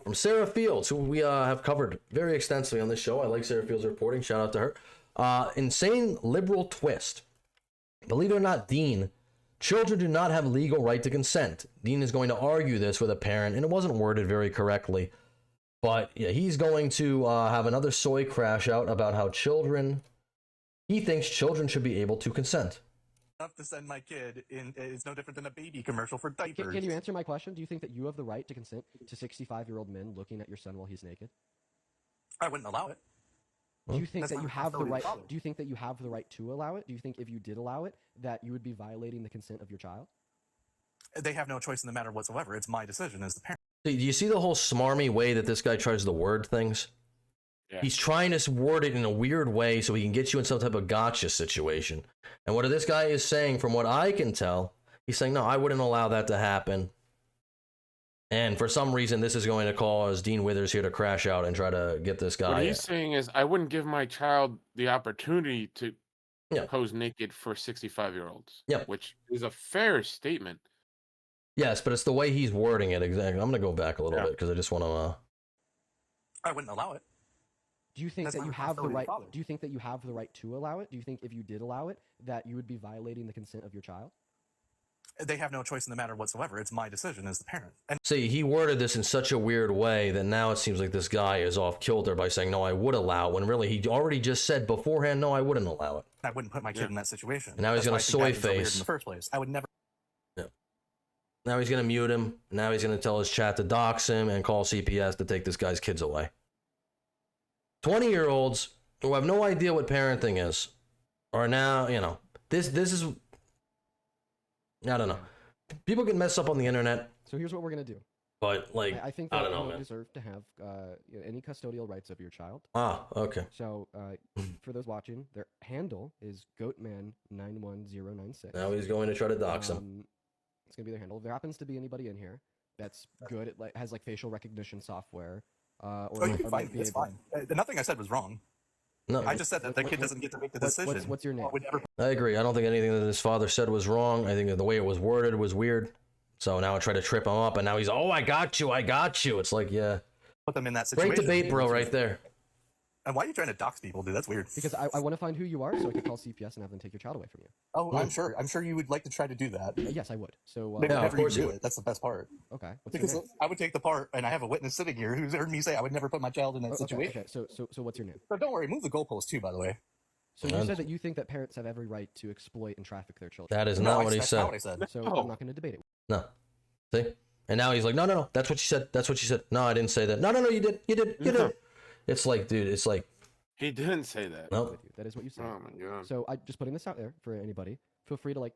from Sarah Fields, who we have covered very extensively on this show. I like Sarah Fields' reporting. Shout out to her. Insane liberal twist. Believe it or not, Dean, children do not have legal right to consent. Dean is going to argue this with a parent, and it wasn't worded very correctly. But yeah, he's going to have another soy crash out about how he thinks children should be able to consent. Enough to send my kid in is no different than a baby commercial for diapers. Can you answer my question? Do you think that you have the right to consent to 65-year-old men looking at your son while he's naked? I wouldn't allow it. Do you think That's that you not have the authority right? to follow. Do you think that you have the right to allow it? Do you think if you did allow it, that you would be violating the consent of your child? They have no choice in the matter whatsoever. It's my decision as the parent. Do you see the whole smarmy way that this guy tries to word things? Yeah. He's trying to word it in a weird way so he can get you in some type of gotcha situation. And what this guy is saying, from what I can tell, he's saying, no, I wouldn't allow that to happen. And for some reason, this is going to cause Dean Withers here to crash out and try to get this guy. What he's saying is, I wouldn't give my child the opportunity to pose naked for 65-year-olds. Yeah. Which is a fair statement. Yes, but it's the way he's wording it. Exactly. I'm going to go back a little bit because I just want to... I wouldn't allow it. Do you think That's that you not have the authority right? to follow. Do you think that you have the right to allow it? Do you think if you did allow it, that you would be violating the consent of your child? They have no choice in the matter whatsoever. It's my decision as the parent. And See, he worded this in such a weird way that now it seems like this guy is off kilter by saying, no, I would allow it, when really he already just said beforehand, no, I wouldn't allow it. I wouldn't put my kid in that situation. And now he's That's going why to I think that soy was so weird face. in the first place. I would never. Now he's going to mute him. Now he's going to tell his chat to dox him and call CPS to take this guy's kids away. 20-year-olds who have no idea what parenting is are now, this is, I don't know. People get messed up on the internet. So here's what we're gonna do. But I think that I don't know, you man. deserve to have any custodial rights of your child. Ah, okay. So for those watching, their handle is goatman91096. Now he's going to try to dox him. It's gonna be their handle. If there happens to be anybody in here that's good at has facial recognition software, Oh, you can find me. It's fine. Nothing I said was wrong. No, I just said that the kid doesn't get to make the decision. What's your name? I agree. I don't think anything that his father said was wrong. I think that the way it was worded was weird. So now I try to trip him up, and now he's, oh, I got you. It's like, yeah. Put them in that situation. Great debate, bro, right there. And why are you trying to dox people, dude? That's weird. Because I want to find who you are so I can call CPS and have them take your child away from you. Oh, I'm sure you would like to try to do that. Yes, I would. So Maybe never even do it. That's the best part. Okay. Because I would take the part, and I have a witness sitting here who's heard me say I would never put my child in that situation. Okay. So what's your name? So don't worry, move the goalpost too, by the way. So you said that you think that parents have every right to exploit and traffic their children. That is not what he said. That's not what I said. So I'm not going to debate it. No. See? And now he's like, no. That's what you said. No, I didn't say that. No, you did. You did. It's like, dude, it's like. He didn't say that. Nope. That is what you said. Oh my god. So I just putting this out there for anybody. Feel free to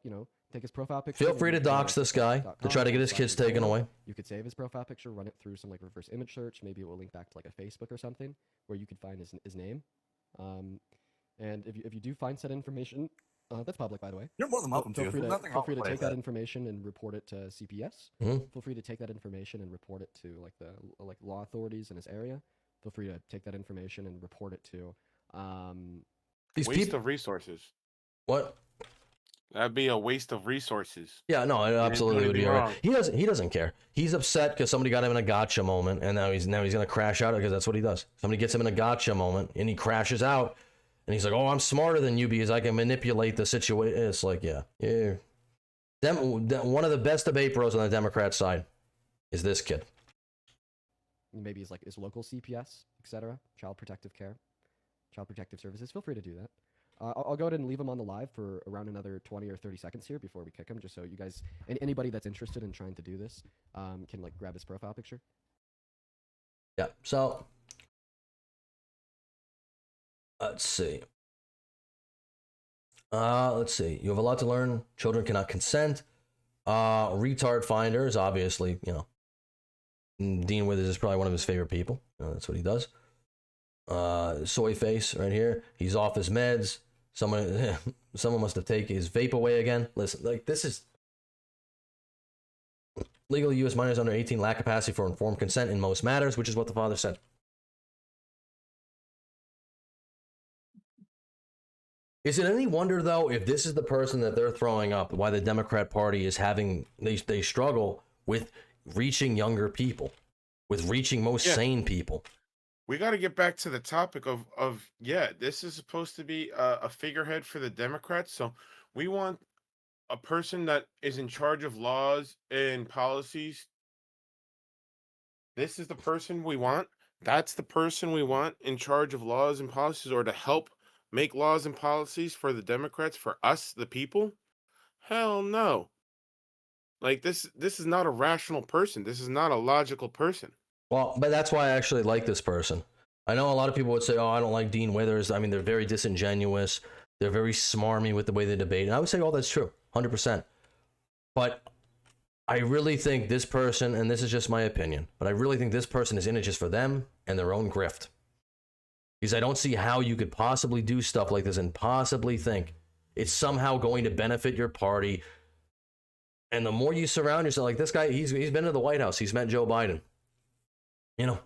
take his profile picture. Feel free to dox this guy to try to get his kids taken away. You could save his profile picture, run it through some reverse image search. Maybe it will link back to a Facebook or something where you could find his name. And if you do find said information, that's public, by the way. You're more than welcome to. Feel free There's nothing feel wrong free to with take that. that information and report it to CPS. Mhm. Feel free to take that information and report it to the law authorities in his area. Feel free to take that information and report it to. Waste of resources. What? That'd be a waste of resources. Yeah, no, it absolutely would be wrong. alright. He doesn't care. He's upset because somebody got him in a gotcha moment, and now he's gonna crash out because that's what he does. Somebody gets him in a gotcha moment, and he crashes out, and he's like, "Oh, I'm smarter than you because I can manipulate the situation." It's like, yeah. One of the best debate bros on the Democrat side is this kid. Maybe his local CPS, etc. Child Protective Care, Child Protective Services. Feel free to do that. I'll go ahead and leave him on the live for around another 20 or 30 seconds here before we kick him, just so you guys, anybody that's interested in trying to do this, can grab his profile picture. Yeah. So let's see. You have a lot to learn. Children cannot consent. Retard finders, obviously, Dean Withers is probably one of his favorite people. That's what he does. Soy face right here. He's off his meds. Someone must have taken his vape away again. Listen, this is legally U.S. minors under 18 lack capacity for informed consent in most matters, which is what the father said. Is it any wonder, though, if this is the person that they're throwing up, why the Democrat Party is having, they struggle with reaching younger people, with reaching most sane people? We got to get back to the topic of this is supposed to be a figurehead for the Democrats. So we want a person that is in charge of laws and policies. This is the person we want. That's the person we want in charge of laws and policies, or to help make laws and policies for the Democrats, for us, the people. Hell no. Like this is not a rational person. This is not a logical person. Well, but that's why I actually like this person. I know a lot of people would say, oh, I don't like Dean Withers. I mean, they're very disingenuous. They're very smarmy with the way they debate. And I would say, oh, that's true, 100%. But I really think this person, and this is just my opinion, but I really think this person is in it just for them and their own grift. Because I don't see how you could possibly do stuff like this and possibly think it's somehow going to benefit your party. And the more you surround yourself, like this guy, he's been to the White House. He's met Joe Biden. You know,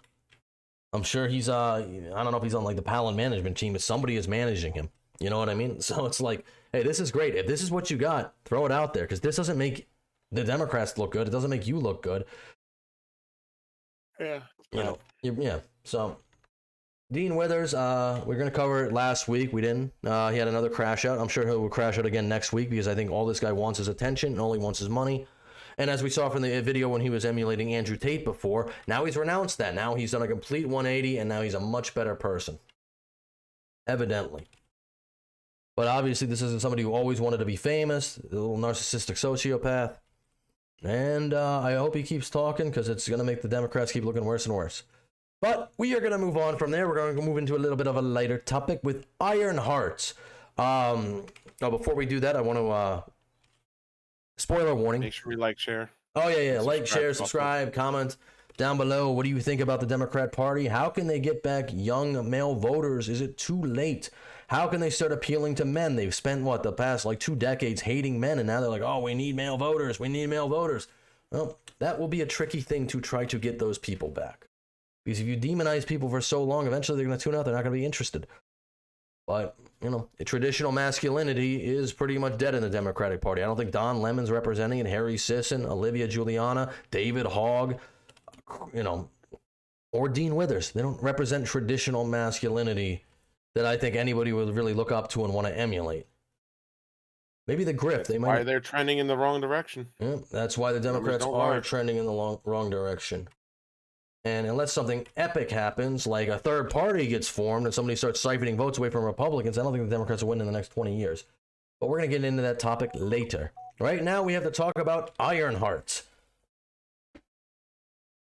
I'm sure he's, I don't know if he's on like the Palin management team, but somebody is managing him. You know what I mean? So it's like, hey, this is great. If this is what you got, throw it out there, because this doesn't make the Democrats look good. It doesn't make you look good. Yeah. You know, yeah. So Dean Withers, we're going to cover it last week. We didn't. He had another crash out. I'm sure he'll crash out again next week, because I think all this guy wants is attention and only wants his money. And as we saw from the video when he was emulating Andrew Tate before, now he's renounced that. Now he's done a complete 180, and now he's a much better person. Evidently. But obviously this isn't somebody who always wanted to be famous, a little narcissistic sociopath. And I hope he keeps talking, because it's going to make the Democrats keep looking worse and worse. But we are going to move on from there. We're going to move into a little bit of a lighter topic with Ironheart. Now, before we do that, I want to... spoiler warning. Make sure we like, share. Oh, yeah. Like, share, subscribe, comment down below. What do you think about the Democrat Party? How can they get back young male voters? Is it too late? How can they start appealing to men? They've spent, the past 2 decades hating men, and now they're like, oh, we need male voters. We need male voters. Well, that will be a tricky thing to try to get those people back. Because if you demonize people for so long, eventually they're going to tune out. They're not going to be interested. But, traditional masculinity is pretty much dead in the Democratic Party. I don't think Don Lemon's representing it, Harry Sisson, Olivia Giuliana, David Hogg, or Dean Withers. They don't represent traditional masculinity that I think anybody would really look up to and want to emulate. Maybe the grift. That's why they're trending in the wrong direction. Yeah, that's why the Democrats are trending in the wrong direction. And unless something epic happens, like a third party gets formed and somebody starts siphoning votes away from Republicans, I don't think the Democrats will win in the next 20 years. But we're going to get into that topic later. Right now, we have to talk about Ironheart.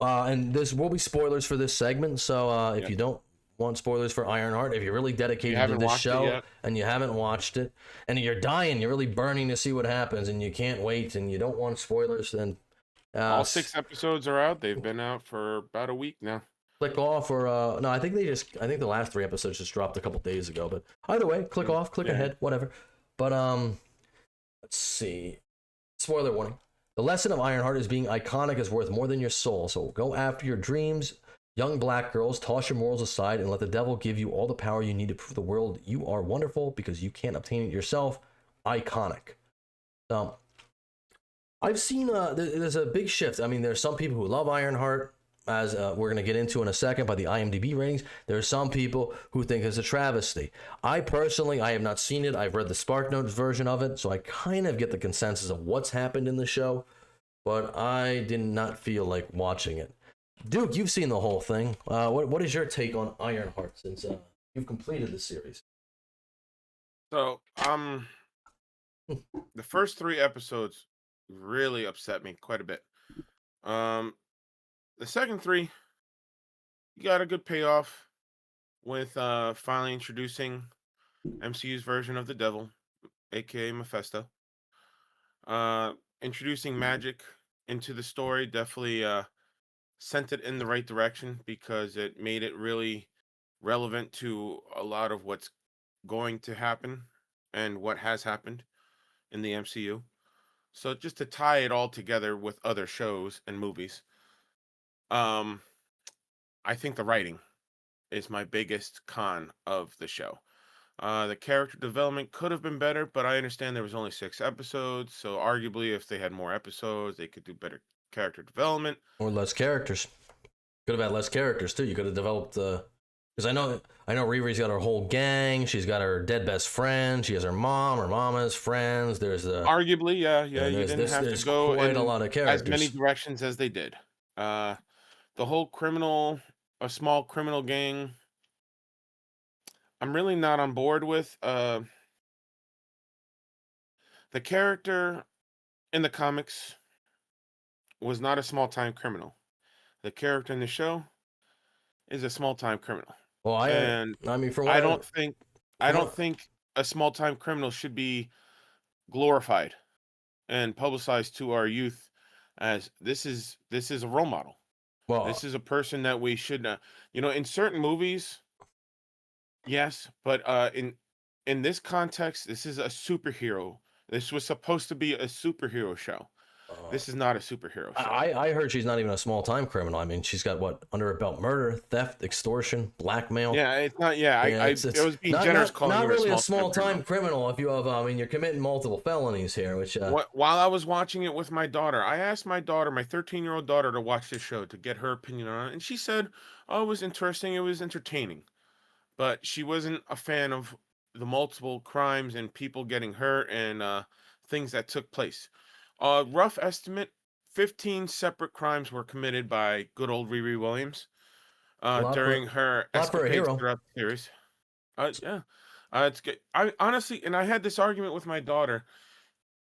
And this will be spoilers for this segment, so if you don't want spoilers for Ironheart, if you're really dedicated to this show and you haven't watched it, and you're dying, you're really burning to see what happens, and you can't wait, and you don't want spoilers, then... all 6 episodes are out. They've been out for about a week now. Click off, or no, I think the last 3 episodes just dropped a couple days ago. But either way, click off, click ahead, whatever. But let's see. Spoiler warning: the lesson of Ironheart is being iconic is worth more than your soul. So go after your dreams, young black girls. Toss your morals aside and let the devil give you all the power you need to prove the world you are wonderful because you can't obtain it yourself. Iconic. I've seen there's a big shift. I mean, there's some people who love Ironheart, as we're going to get into in a second by the IMDb ratings. There are some people who think it's a travesty. I personally, I have not seen it. I've read the SparkNotes version of it, so I kind of get the consensus of what's happened in the show, but I did not feel like watching it. Duke, you've seen the whole thing. What is your take on Ironheart since you've completed the series? So, the first 3 episodes really upset me quite a bit. The second 3, you got a good payoff with finally introducing MCU's version of the devil, aka Mephisto. Introducing magic into the story definitely sent it in the right direction, because it made it really relevant to a lot of what's going to happen and what has happened in the MCU. So just to tie it all together with other shows and movies, I think the writing is my biggest con of the show. The character development could have been better, but I understand there was only 6 episodes, so arguably if they had more episodes, they could do better character development. Or less characters. Could have had less characters too. You could have developed the, because I know Riri's got her whole gang. She's got her dead best friend. She has her mom, her mama's friends. There's the Arguably, yeah. You didn't have to go quite in a lot of characters. as many directions as they did. The whole a small criminal gang, I'm really not on board with. The character in the comics was not a small-time criminal. The character in the show is a small-time criminal. Well, I mean, from what I don't think a small-time criminal should be glorified and publicized to our youth as this is a role model. Well, this is a person that we should not, in certain movies, yes, but in this context, this is a superhero. This was supposed to be a superhero show. This is not a superhero show. I heard she's not even a small-time criminal. I mean, she's got what under her belt: murder, theft, extortion, blackmail. Yeah, it's not. Yeah, it was being generous calling her really a a small-time criminal. If you have, I mean, you're committing multiple felonies here. Which while I was watching it with my daughter, I asked my 13-year-old daughter, to watch this show to get her opinion on it, and she said, "Oh, it was interesting. It was entertaining," but she wasn't a fan of the multiple crimes and people getting hurt and things that took place. Rough estimate: 15 separate crimes were committed by good old Riri Williams during her escapades throughout the series. Yeah, it's good. I honestly, and I had this argument with my daughter.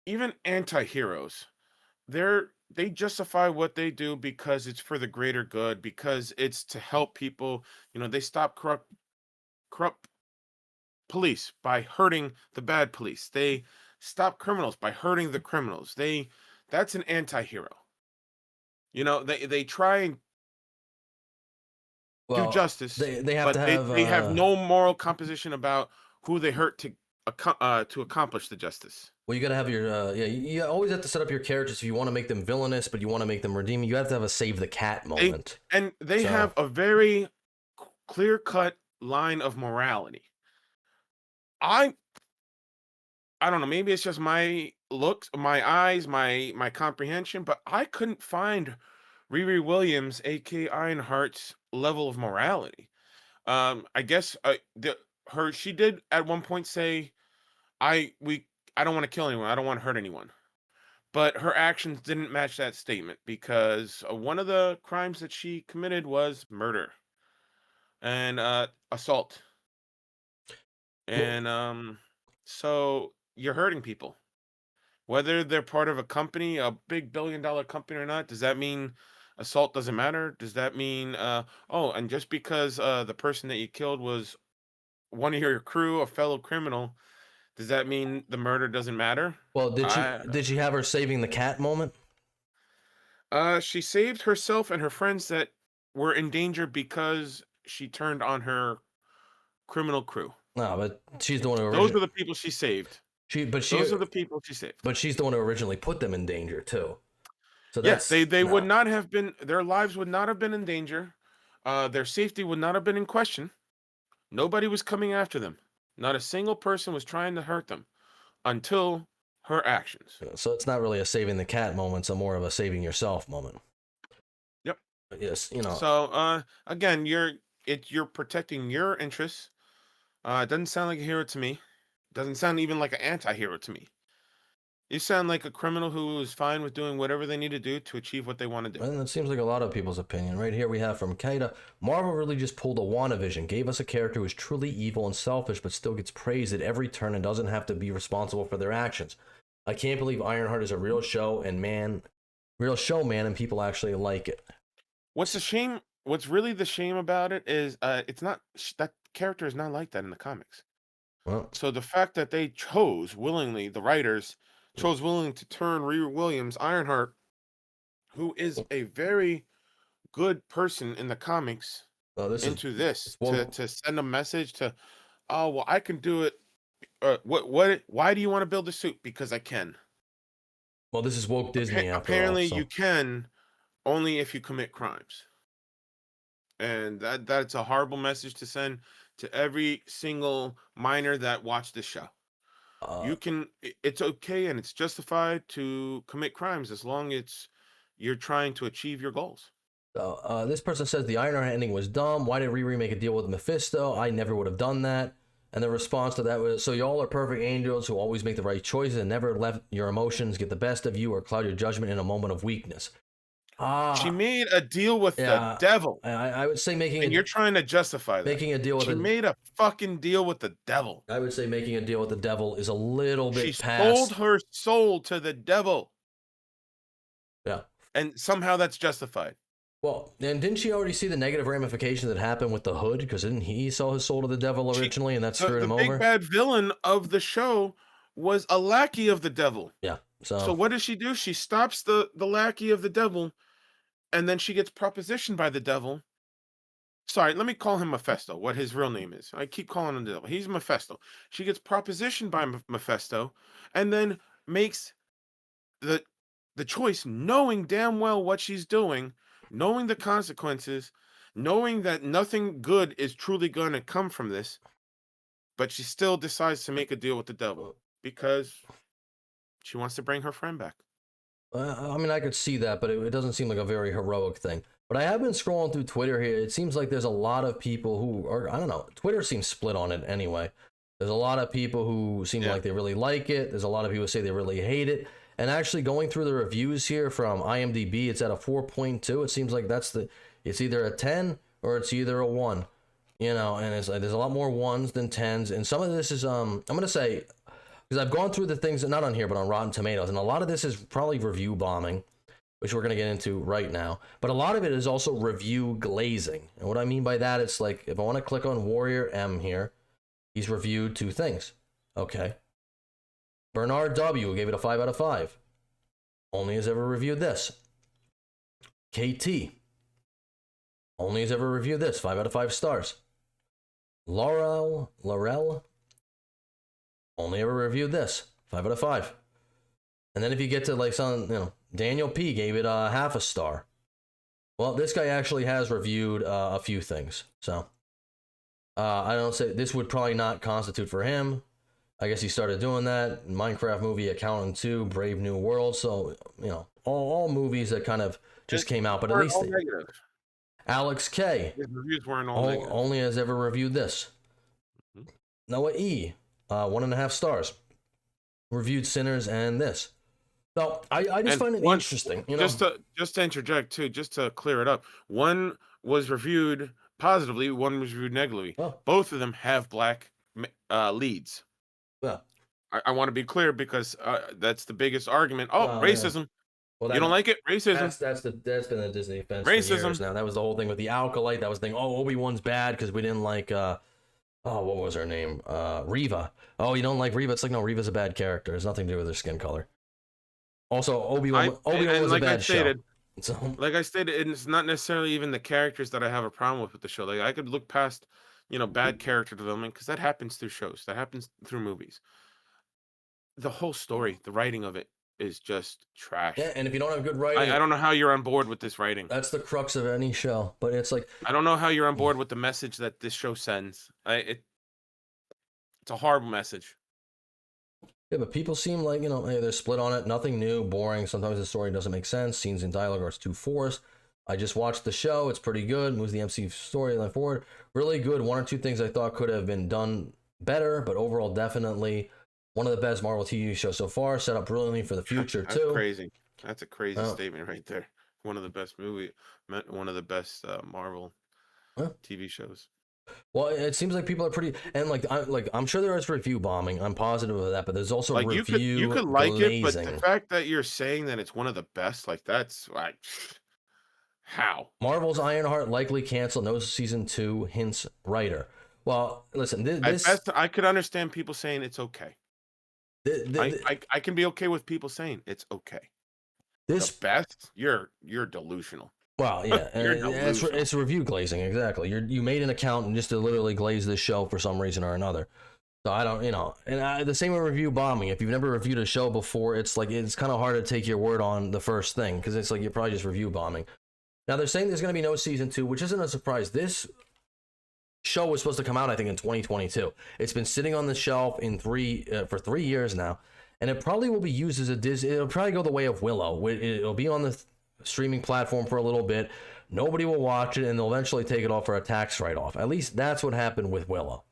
Even anti-heroes, they justify what they do because it's for the greater good, because it's to help people. They stop corrupt police by hurting the bad police. They stop criminals by hurting the criminals. That's an anti-hero. They try and do justice. They have to have. They have no moral composition about who they hurt to accomplish the justice. Well, you got to have your you always have to set up your characters if you want to make them villainous, but you want to make them redeeming. You have to have a save the cat moment. They have a very clear-cut line of morality. I don't know, maybe it's just my looks, my eyes, my comprehension, but I couldn't find Riri Williams, aka Ironheart's level of morality. I guess she did at one point say, I don't want to kill anyone, I don't want to hurt anyone. But her actions didn't match that statement, because one of the crimes that she committed was murder and assault. And so you're hurting people, whether they're part of a company, a big billion-dollar company or not. Does that mean assault doesn't matter? Does that mean and just because the person that you killed was one of your crew, a fellow criminal, does that mean the murder doesn't matter? Well, did she have her saving the cat moment? She saved herself and her friends that were in danger because she turned on her criminal crew. No, but she's the one who. Those are the people she saved. Those are the people she saved. But she's the one who originally put them in danger too. So yes, they would not have been. Their lives would not have been in danger. Their safety would not have been in question. Nobody was coming after them. Not a single person was trying to hurt them until her actions. So it's not really a saving the cat moment. It's more of a saving yourself moment. Yep. Yes, So again, you're protecting your interests. It doesn't sound like a hero to me. Doesn't sound even like an anti-hero to me. You sound like a criminal who is fine with doing whatever they need to do to achieve what they want to do. And that seems like a lot of people's opinion. Right here we have from Kaida, Marvel really just pulled a WandaVision, gave us a character who is truly evil and selfish, but still gets praised at every turn and doesn't have to be responsible for their actions. I can't believe Ironheart is a real showman, and people actually like it. What's the shame? What's really the shame about it is it's not that character is not like that in the comics. Well, so the fact that they chose willingly, the writers chose willingly to turn Riri Williams, Ironheart, who is a very good person in the comics, into this to send a message to, oh well, I can do it. Why do you want to build a suit? Because I can. Well, this is woke Disney. Apparently, you can only if you commit crimes, and that's a horrible message to send to every single minor that watched the show. It's okay and it's justified to commit crimes as long as you're trying to achieve your goals. This person says the Ironheart ending was dumb. Why did Riri make a deal with Mephisto? I never would have done that. And the response to that was, so y'all are perfect angels who always make the right choices and never let your emotions get the best of you or cloud your judgment in a moment of weakness. She made a deal with the devil. I would say and you're trying to justify that. Making a deal with She made a fucking deal with the devil. I would say making a deal with the devil is a little bit She past. sold her soul to the devil. Yeah. And somehow that's justified. Well, and didn't she already see the negative ramifications that happened with the Hood? Because didn't he sell his soul to the devil originally, and that screwed him over? The big bad villain of the show was a lackey of the devil. Yeah. So what does she do? She stops the lackey of the devil, and then she gets propositioned by the devil. Sorry, let me call him Mephisto, what his real name is. I keep calling him the devil. He's Mephisto. She gets propositioned by Mephisto, and then makes the choice, knowing damn well what she's doing, knowing the consequences, knowing that nothing good is truly going to come from this, but she still decides to make a deal with the devil because she wants to bring her friend back. I mean, I could see that, but it doesn't seem like a very heroic thing. But I have been scrolling through Twitter here. It seems like there's a lot of people who are, I don't know, Twitter seems split on it anyway. There's a lot of people who seem like they really like it. There's a lot of people who say they really hate it. And actually going through the reviews here from IMDb, it's at a 4.2. It seems like it's either a 10 or it's either a 1. You know, and it's like there's a lot more 1s than 10s. And some of this is, I'm going to say, because I've gone through the things, not on here, but on Rotten Tomatoes. And a lot of this is probably review bombing, which we're going to get into right now. But a lot of it is also review glazing. And what I mean by that, it's like, if I want to click on Warrior M here, he's reviewed 2 things. Okay. Bernard W. gave it a 5 out of 5. Only has ever reviewed this. KT. Only has ever reviewed this. 5 out of 5 stars. Laurel. Only ever reviewed this. 5 out of 5. And then if you get to like some, Daniel P gave it a half a star. Well, this guy actually has reviewed a few things. So I don't say this would probably not constitute for him. I guess he started doing that. Minecraft movie, Accountant 2, Brave New World. So, all movies that kind of just came out, but at least Alex K. His reviews weren't all negative. Only has ever reviewed this. Noah E. 1.5 stars. Reviewed Sinners and this. So I just find it interesting. Just to interject too, just to clear it up. One was reviewed positively, one was reviewed negatively. Both of them have black leads. Yeah. I want to be clear because that's the biggest argument. Racism. Yeah. Well, you don't like it? Racism. That's been a Disney offense Racism. for years now. That was the whole thing with the Alkalite. That was the thing. Oh, Obi-Wan's bad because we didn't like. What was her name? Reva. Oh, you don't like Reva? It's like, no, Reva's a bad character. It's nothing to do with her skin color. Also, Obi-Wan was a bad show. So, like I stated, it's not necessarily even the characters that I have a problem with the show. Like I could look past, bad character development because that happens through shows. That happens through movies. The whole story, the writing of it is just trash. Yeah, and if you don't have good writing, I don't know how you're on board with this writing. That's the crux of any show. But it's like I don't know how you're on board with the message that this show sends. It's a horrible message. Yeah, but people seem like, hey, they're split on it. Nothing new, boring. Sometimes the story doesn't make sense. Scenes and dialogue are too forced. I just watched the show. It's pretty good. Moves the MC storyline forward. Really good. 1 or 2 things I thought could have been done better, but overall, definitely one of the best Marvel TV shows so far. Set up brilliantly for the future, too. That's crazy. That's a crazy statement right there. One of the best one of the best Marvel TV shows. Well, it seems like people are pretty, and I'm sure there is review bombing. I'm positive of that, but there's also review you could like glazing. it, but the fact that you're saying that it's one of the best, that's like how Marvel's Ironheart likely cancel. No season 2 hints writer. Well, listen, this at best, I could understand people saying it's okay. I can be okay with people saying it's okay. This the best, you're delusional. Well, yeah, it's review glazing, exactly. You made an account just to literally glaze this show for some reason or another. So I don't, and the same with review bombing. If you've never reviewed a show before, it's kind of hard to take your word on the first thing because it's like you're probably just review bombing. Now they're saying there's going to be no season 2, which isn't a surprise. This show was supposed to come out, I think, in 2022. It's been sitting on the shelf for 3 years now, and it probably will be used as a Disney. It'll probably go the way of Willow. It'll be on the streaming platform for a little bit. Nobody will watch it, and they'll eventually take it off for a tax write-off. At least that's what happened with Willow.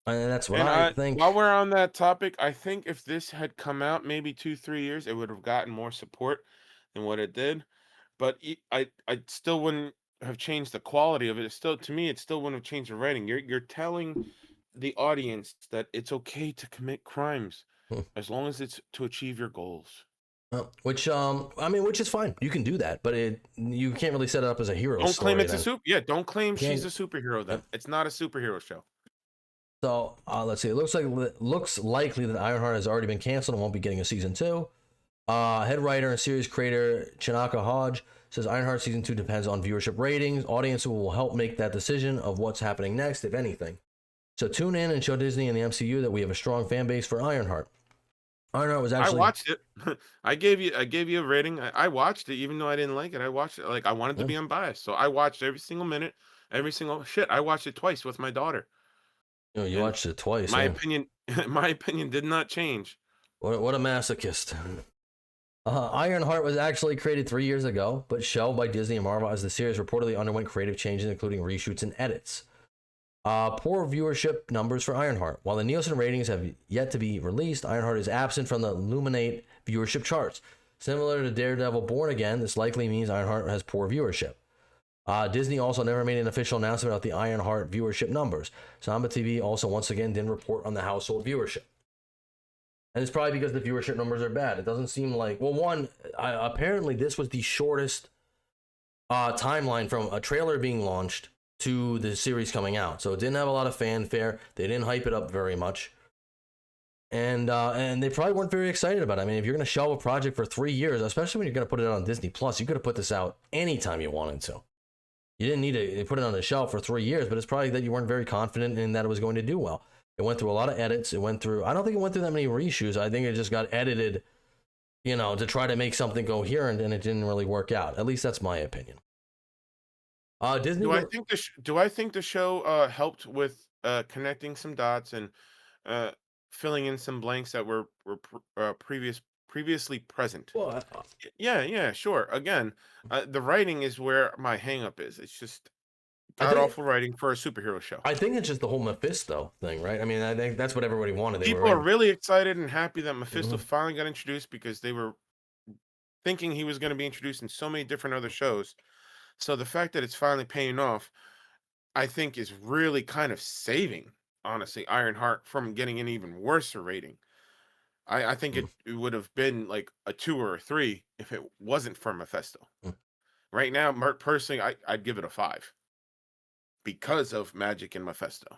And that's what I think. While we're on that topic, I think if this had come out maybe 2-3 years, it would have gotten more support than what it did. But I still wouldn't have changed the quality of it. To me, it still wouldn't have changed the writing. You're telling the audience that it's okay to commit crimes as long as it's to achieve your goals. Which is fine. You can do that, but you can't really set it up as a hero. Don't claim it's a super. Yeah, don't claim she's a superhero. Then it's not a superhero show. So let's see. It looks likely that Ironheart has already been canceled and won't be getting a season 2. Head writer and series creator Chinaka Hodge says Ironheart season 2 depends on viewership ratings. Audiences will help make that decision of what's happening next, if anything. So tune in and show Disney and the MCU that we have a strong fan base for Ironheart. Ironheart was actually. I watched it. I gave you a rating. I watched it, even though I didn't like it. I watched it like I wanted to be unbiased, so I watched every single minute, every single shit. I watched it twice with my daughter. You watched it twice. My opinion did not change. What a masochist. Ironheart was actually created 3 years ago, but shelved by Disney and Marvel as the series reportedly underwent creative changes, including reshoots and edits. Poor viewership numbers for Ironheart. While the Nielsen ratings have yet to be released, Ironheart is absent from the Illuminate viewership charts. Similar to Daredevil Born Again, this likely means Ironheart has poor viewership. Disney also never made an official announcement about the Ironheart viewership numbers. Samba TV also once again didn't report on the household viewership. And it's probably because the viewership numbers are bad. It doesn't seem like... Well, apparently this was the shortest timeline from a trailer being launched to the series coming out. So it didn't have a lot of fanfare. They didn't hype it up very much. And they probably weren't very excited about it. I mean, if you're going to shelve a project for 3 years, especially when you're going to put it out on Disney Plus, you could have put this out anytime you wanted to. You didn't need to put it on the shelf for 3 years, but it's probably that you weren't very confident in that it was going to do well. It went through a lot of edits. I don't think it went through that many reshoots. I think it just got edited, to try to make something coherent, and it didn't really work out. At least that's my opinion. Disney. Do I think the show helped with connecting some dots and filling in some blanks that were previously present? Well, yeah, sure. Again, the writing is where my hang-up is. It's just god-awful writing for a superhero show. I think it's just the whole Mephisto thing, right? I mean, I think that's what everybody wanted. People are really excited and happy that Mephisto finally got introduced because they were thinking he was going to be introduced in so many different other shows. So the fact that it's finally paying off, I think, is really kind of saving, honestly, Ironheart from getting an even worse rating. I think it would have been like a 2 or a 3 if it wasn't for Mephisto. Right now, personally, I'd give it a 5 because of Magic and Mephisto.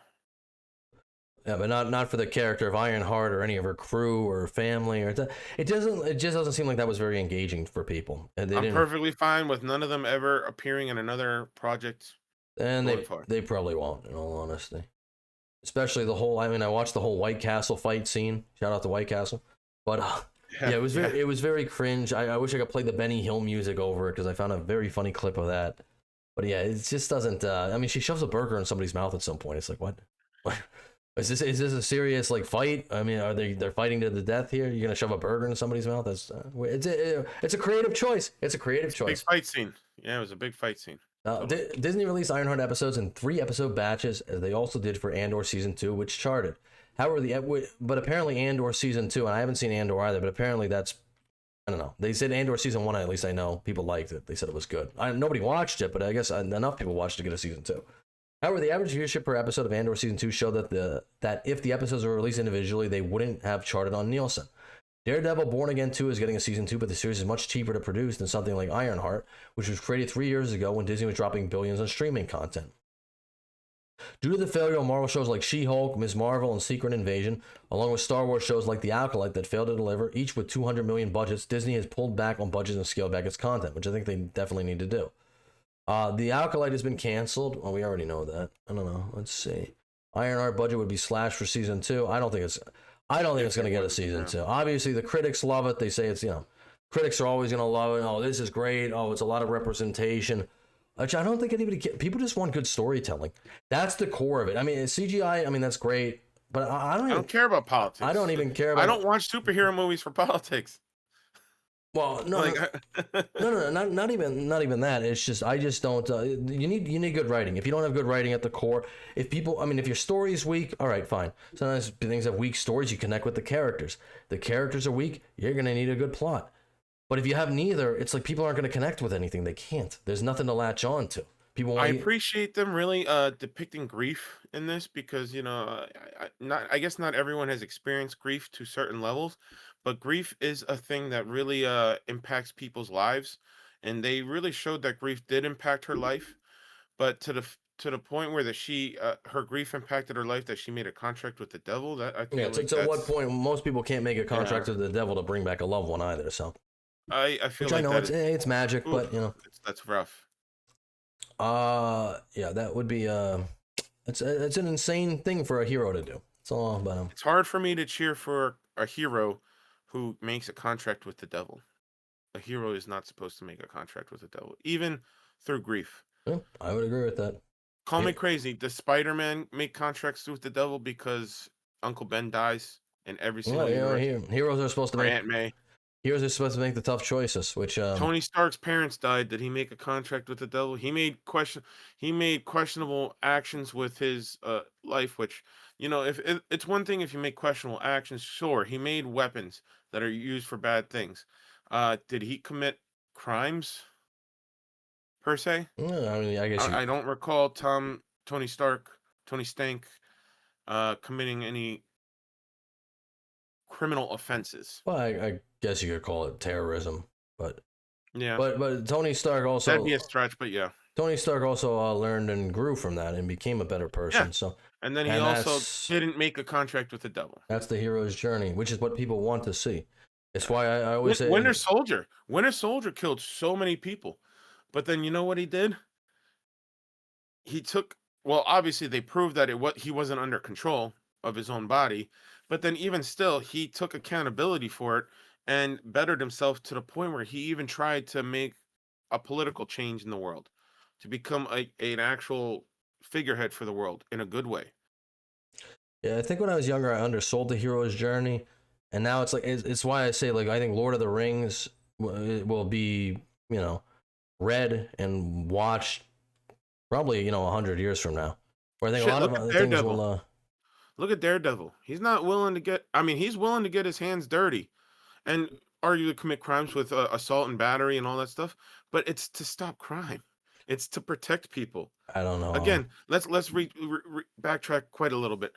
Yeah, but not for the character of Ironheart or any of her crew or family. It just doesn't seem like that was very engaging for people. And I'm perfectly fine with none of them ever appearing in another project. And they probably won't, in all honesty. Especially I watched the whole White Castle fight scene. Shout out to White Castle. But it was very cringe. I wish I could play the Benny Hill music over it because I found a very funny clip of that. But yeah, it just doesn't. She shoves a burger in somebody's mouth at some point. It's like, what? Is this a serious fight? I mean, they're fighting to the death here? You're gonna shove a burger in somebody's mouth? It's a creative choice. It's a creative choice. Big fight scene. Yeah, it was a big fight scene. Disney released Ironheart episodes in 3-episode batches, as they also did for Andor season 2, which charted. However, but apparently Andor season 2, and I haven't seen Andor either, but apparently that's, I don't know. They said Andor season 1, at least I know people liked it. They said it was good. Nobody watched it, but I guess enough people watched to get a season 2. However, the average viewership per episode of Andor season 2 showed that if the episodes were released individually, they wouldn't have charted on Nielsen. Daredevil Born Again 2 is getting a season 2, but the series is much cheaper to produce than something like Ironheart, which was created 3 years ago when Disney was dropping billions on streaming content. Due to the failure of Marvel shows like She-Hulk, Ms. Marvel, and Secret Invasion, along with Star Wars shows like The Acolyte that failed to deliver, each with $200 million budgets, Disney has pulled back on budgets and scaled back its content, which I think they definitely need to do. The Acolyte has been canceled. Well, we already know that. I don't know. Let's see. Ironheart budget would be slashed for season 2. I don't think it's going to get a season 2. Obviously, the critics love it. They say it's, critics are always going to love it. Oh, this is great. Oh, it's a lot of representation. Which I don't think anybody people just want good storytelling. That's the core of it. I mean, CGI. I mean, that's great, but I don't care about politics. I don't even care about. I don't watch superhero movies for politics. Well, no, Like, no, not even that. It's just I just don't. You need good writing. If you don't have good writing at the core, if your story is weak, all right, fine. Sometimes things have weak stories. You connect with the characters. The characters are weak. You're gonna need a good plot. But if you have neither, it's like people aren't gonna connect with anything. They can't. There's nothing to latch on to. People. I appreciate them really depicting grief in this because I guess not everyone has experienced grief to certain levels, but grief is a thing that really impacts people's lives, and they really showed that grief did impact her life, but to the point where her grief impacted her life that she made a contract with the devil. That I feel like to what point most people can't make a contract with the devil to bring back a loved one either. So I feel which like I know it's magic, but that's rough. Yeah, that would be it's an insane thing for a hero to do. It's all about him. It's hard for me to cheer for a hero who makes a contract with the devil. A hero is not supposed to make a contract with the devil, even through grief. Yeah, I would agree with that. Call me crazy. Does Spider-Man make contracts with the devil because Uncle Ben dies in every single universe? Heroes are supposed to make Aunt May. Heroes are supposed to make the tough choices, which Tony Stark's parents died. Did he make a contract with the devil? He made questionable actions with his life, which if it's one thing if you make questionable actions, sure. He made weapons that are used for bad things. Did he commit crimes per se? Yeah, I mean, I guess I don't recall Tony Stank committing any criminal offenses. Well, I guess you could call it terrorism, but yeah. But Tony Stark also that'd be a stretch, but yeah. Tony Stark also learned and grew from that and became a better person. Yeah. So and then he also didn't make a contract with the devil. That's the hero's journey, which is what people want to see. It's why I always say Winter Soldier. Winter Soldier killed so many people, but then you know what he did? He took obviously they proved that he wasn't under control of his own body, but then even still he took accountability for it and bettered himself to the point where he even tried to make a political change in the world, to become an actual figurehead for the world in a good way. Yeah, I think when I was younger, I undersold the hero's journey, and now it's like it's why I say I think Lord of the Rings will be read and watched probably 100 years from now. Where I think a lot of things will. Look at Daredevil. He's not willing to get. I mean, he's willing to get his hands dirty, and arguably commit crimes with assault and battery and all that stuff. But it's to stop crime. It's to protect people. I don't know. Again, let's backtrack quite a little bit.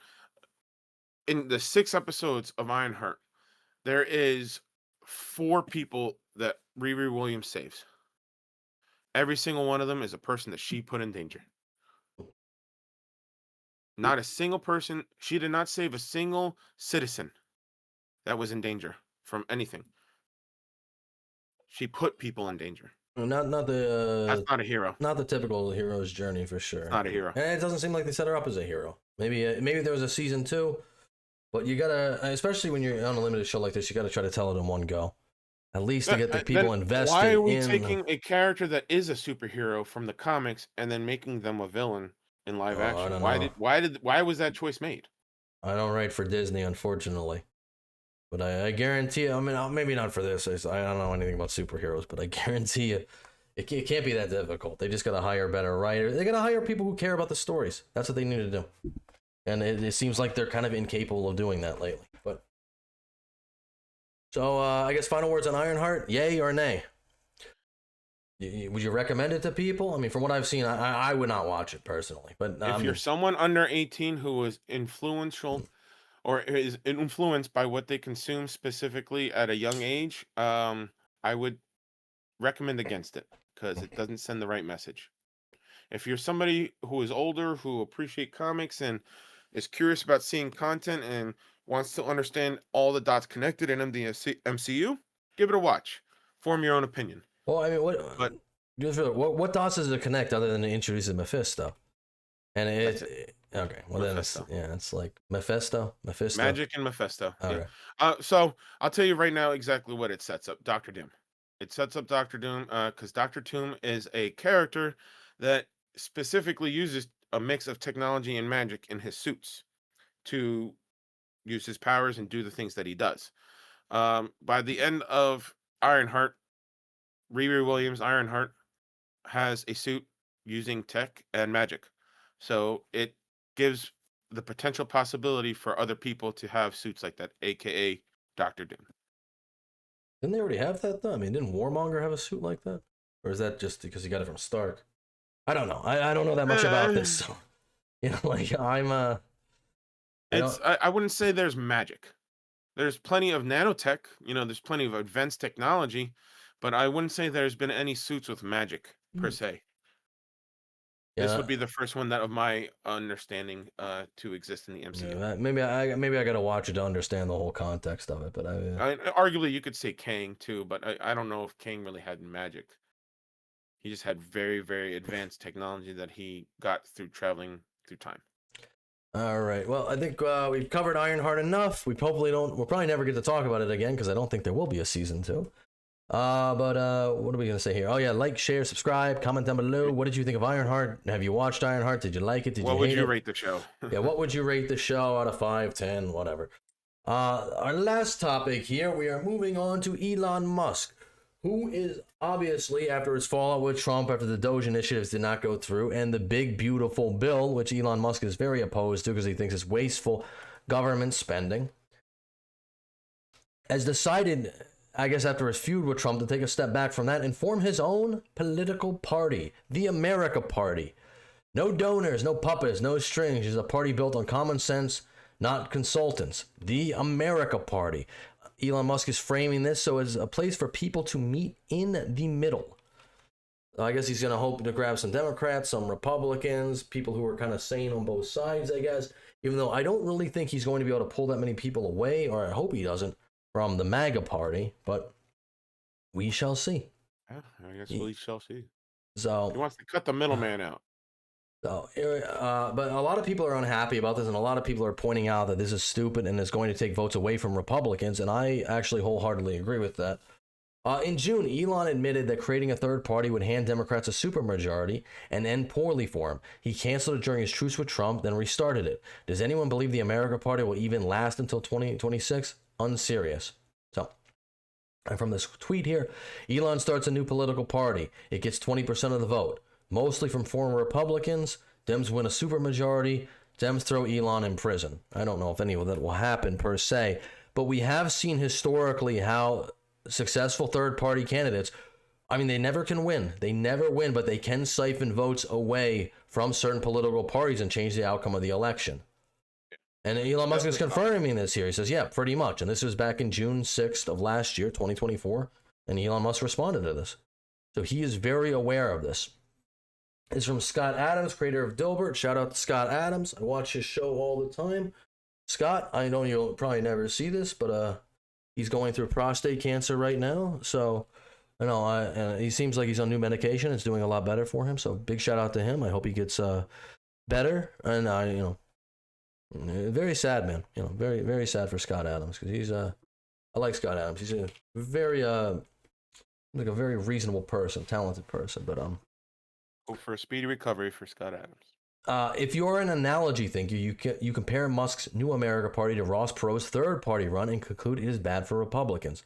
In the 6 episodes of Ironheart, there is 4 people that Riri Williams saves. Every single one of them is a person that she put in danger. Not a single person. She did not save a single citizen that was in danger from anything. She put people in danger. Not the. That's not a hero. Not the typical hero's journey for sure. Not a hero. And it doesn't seem like they set her up as a hero. Maybe there was a season 2, but you gotta, especially when you're on a limited show like this, you gotta try to tell it in one go, at least to get the people invested. Why are we taking a character that is a superhero from the comics and then making them a villain in live action? Why was that choice made? I don't write for Disney, unfortunately. But I guarantee you, I mean, maybe not for this. I don't know anything about superheroes, but I guarantee you, it can't be that difficult. They just got to hire better writers. They got to hire people who care about the stories. That's what they need to do. And it seems like they're kind of incapable of doing that lately. But so I guess final words on Ironheart: yay or nay? Would you recommend it to people? I mean, from what I've seen, I would not watch it personally. But if you're someone under 18 who is influential or is influenced by what they consume specifically at a young age, I would recommend against it because it doesn't send the right message. If you're somebody who is older, who appreciate comics and is curious about seeing content and wants to understand all the dots connected in the MCU, give it a watch. Form your own opinion. Well, I mean, what dots does it connect other than introducing Mephisto? And okay, well Mephisto. Then it's like Mephisto. Magic and Mephisto. Okay. Yeah. So I'll tell you right now exactly what it sets up. Dr. Doom. It sets up Dr. Doom because Dr. Doom is a character that specifically uses a mix of technology and magic in his suits to use his powers and do the things that he does. By the end of Ironheart, Riri Williams Ironheart has a suit using tech and magic. So it gives the potential possibility for other people to have suits like that, aka Doctor Doom. Didn't they already have that though? I mean, didn't Warmonger have a suit like that? Or is that just because he got it from Stark? I don't know. I don't know that much about this. So, like I wouldn't say there's magic. There's plenty of nanotech, there's plenty of advanced technology, but I wouldn't say there's been any suits with magic per se. This would be the first one that, of my understanding, to exist in the MCU. Yeah, maybe I gotta watch it to understand the whole context of it. But arguably you could say Kang too, but I don't know if Kang really had magic. He just had very, very advanced technology that he got through traveling through time. All right. Well, I think we've covered Ironheart enough. We'll probably never get to talk about it again because I don't think there will be a season 2. But what are we gonna say here? Oh yeah, like, share, subscribe, comment down below. What did you think of Ironheart? Have you watched Ironheart? Did you like it? What would you rate the show? Yeah, what would you rate the show out of 5, 10, whatever? Our last topic here, we are moving on to Elon Musk, who is obviously, after his fallout with Trump, after the Doge initiatives did not go through, and the big beautiful bill, which Elon Musk is very opposed to because he thinks it's wasteful government spending, has decided, I guess after his feud with Trump, to take a step back from that and form his own political party, the America Party. No donors, no puppets, no strings. It's a party built on common sense, not consultants. The America Party. Elon Musk is framing this so it's a place for people to meet in the middle. I guess he's going to hope to grab some Democrats, some Republicans, people who are kind of sane on both sides, I guess. Even though I don't really think he's going to be able to pull that many people away, or I hope he doesn't, from the MAGA party, but we shall see. Yeah, I guess we shall see. So he wants to cut the middleman out. So, but a lot of people are unhappy about this, and a lot of people are pointing out that this is stupid and is going to take votes away from Republicans, and I actually wholeheartedly agree with that. In June, Elon admitted that creating a third party would hand Democrats a supermajority and end poorly for him. He canceled it during his truce with Trump, then restarted it. Does anyone believe the America Party will even last until 2026? Unserious. So, and from this tweet here, Elon starts a new political party. It gets 20% of the vote, mostly from former Republicans. Dems win a supermajority. Dems throw Elon in prison. I don't know if any of that will happen per se, but we have seen historically how successful third-party candidates, I mean, they never can win. They never win, but they can siphon votes away from certain political parties and change the outcome of the election. And Elon Musk is confirming this here. He says, yeah, pretty much. And this was back in June 6th of last year, 2024. And Elon Musk responded to this. So he is very aware of this. It's from Scott Adams, creator of Dilbert. Shout out to Scott Adams. I watch his show all the time. Scott, I know you'll probably never see this, but he's going through prostate cancer right now. So, he seems like he's on new medication. It's doing a lot better for him. So big shout out to him. I hope he gets better. And, very sad, man. Very, very sad for Scott Adams because he's I like Scott Adams. He's a very like a very reasonable person, talented person. But hope for a speedy recovery for Scott Adams. If you're an analogy thinker, you compare Musk's New America Party to Ross Perot's third party run and conclude it is bad for Republicans.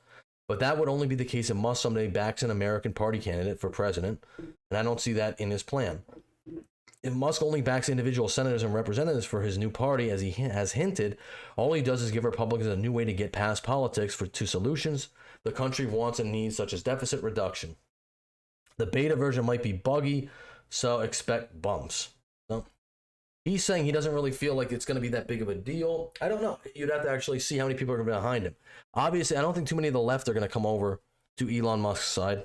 But that would only be the case if Musk someday backs an American Party candidate for president, and I don't see that in his plan. If Musk only backs individual senators and representatives for his new party, as he has hinted, all he does is give Republicans a new way to get past politics to solutions the country wants and needs, such as deficit reduction. The beta version might be buggy, so expect bumps. So, he's saying he doesn't really feel like it's going to be that big of a deal. I don't know. You'd have to actually see how many people are going to be behind him. Obviously, I don't think too many of the left are going to come over to Elon Musk's side,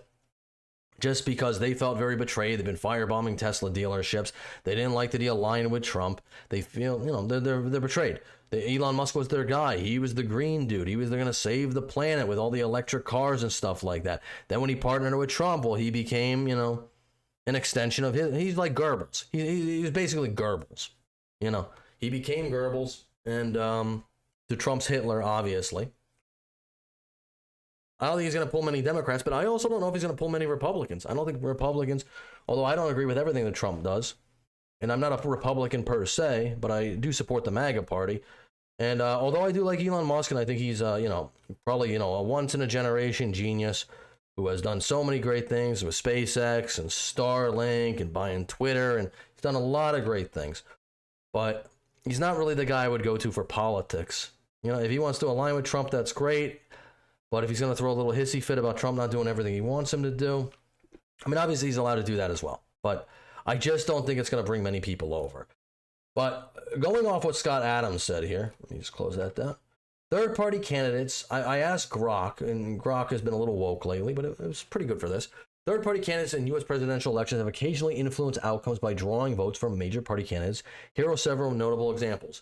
just because they felt very betrayed. They've been firebombing Tesla dealerships. They didn't like that he aligned with Trump. They feel, they're betrayed. Elon Musk was their guy. He was the green dude. They're going to save the planet with all the electric cars and stuff like that. Then when he partnered with Trump, well, he became, an extension of his. He's like Goebbels. He was basically Goebbels. He became Goebbels and to Trump's Hitler, obviously. I don't think he's going to pull many Democrats, but I also don't know if he's going to pull many Republicans. I don't think Republicans, although I don't agree with everything that Trump does, and I'm not a Republican per se, but I do support the MAGA party. And although I do like Elon Musk, and I think he's, probably, a once-in-a-generation genius who has done so many great things with SpaceX and Starlink and buying Twitter, and he's done a lot of great things. But he's not really the guy I would go to for politics. If he wants to align with Trump, that's great. But if he's going to throw a little hissy fit about Trump not doing everything he wants him to do, I mean, obviously he's allowed to do that as well. But I just don't think it's going to bring many people over. But going off what Scott Adams said here, let me just close that down. Third-party candidates, I asked Grok, and Grok has been a little woke lately, but it was pretty good for this. Third-party candidates in U.S. presidential elections have occasionally influenced outcomes by drawing votes from major party candidates. Here are several notable examples.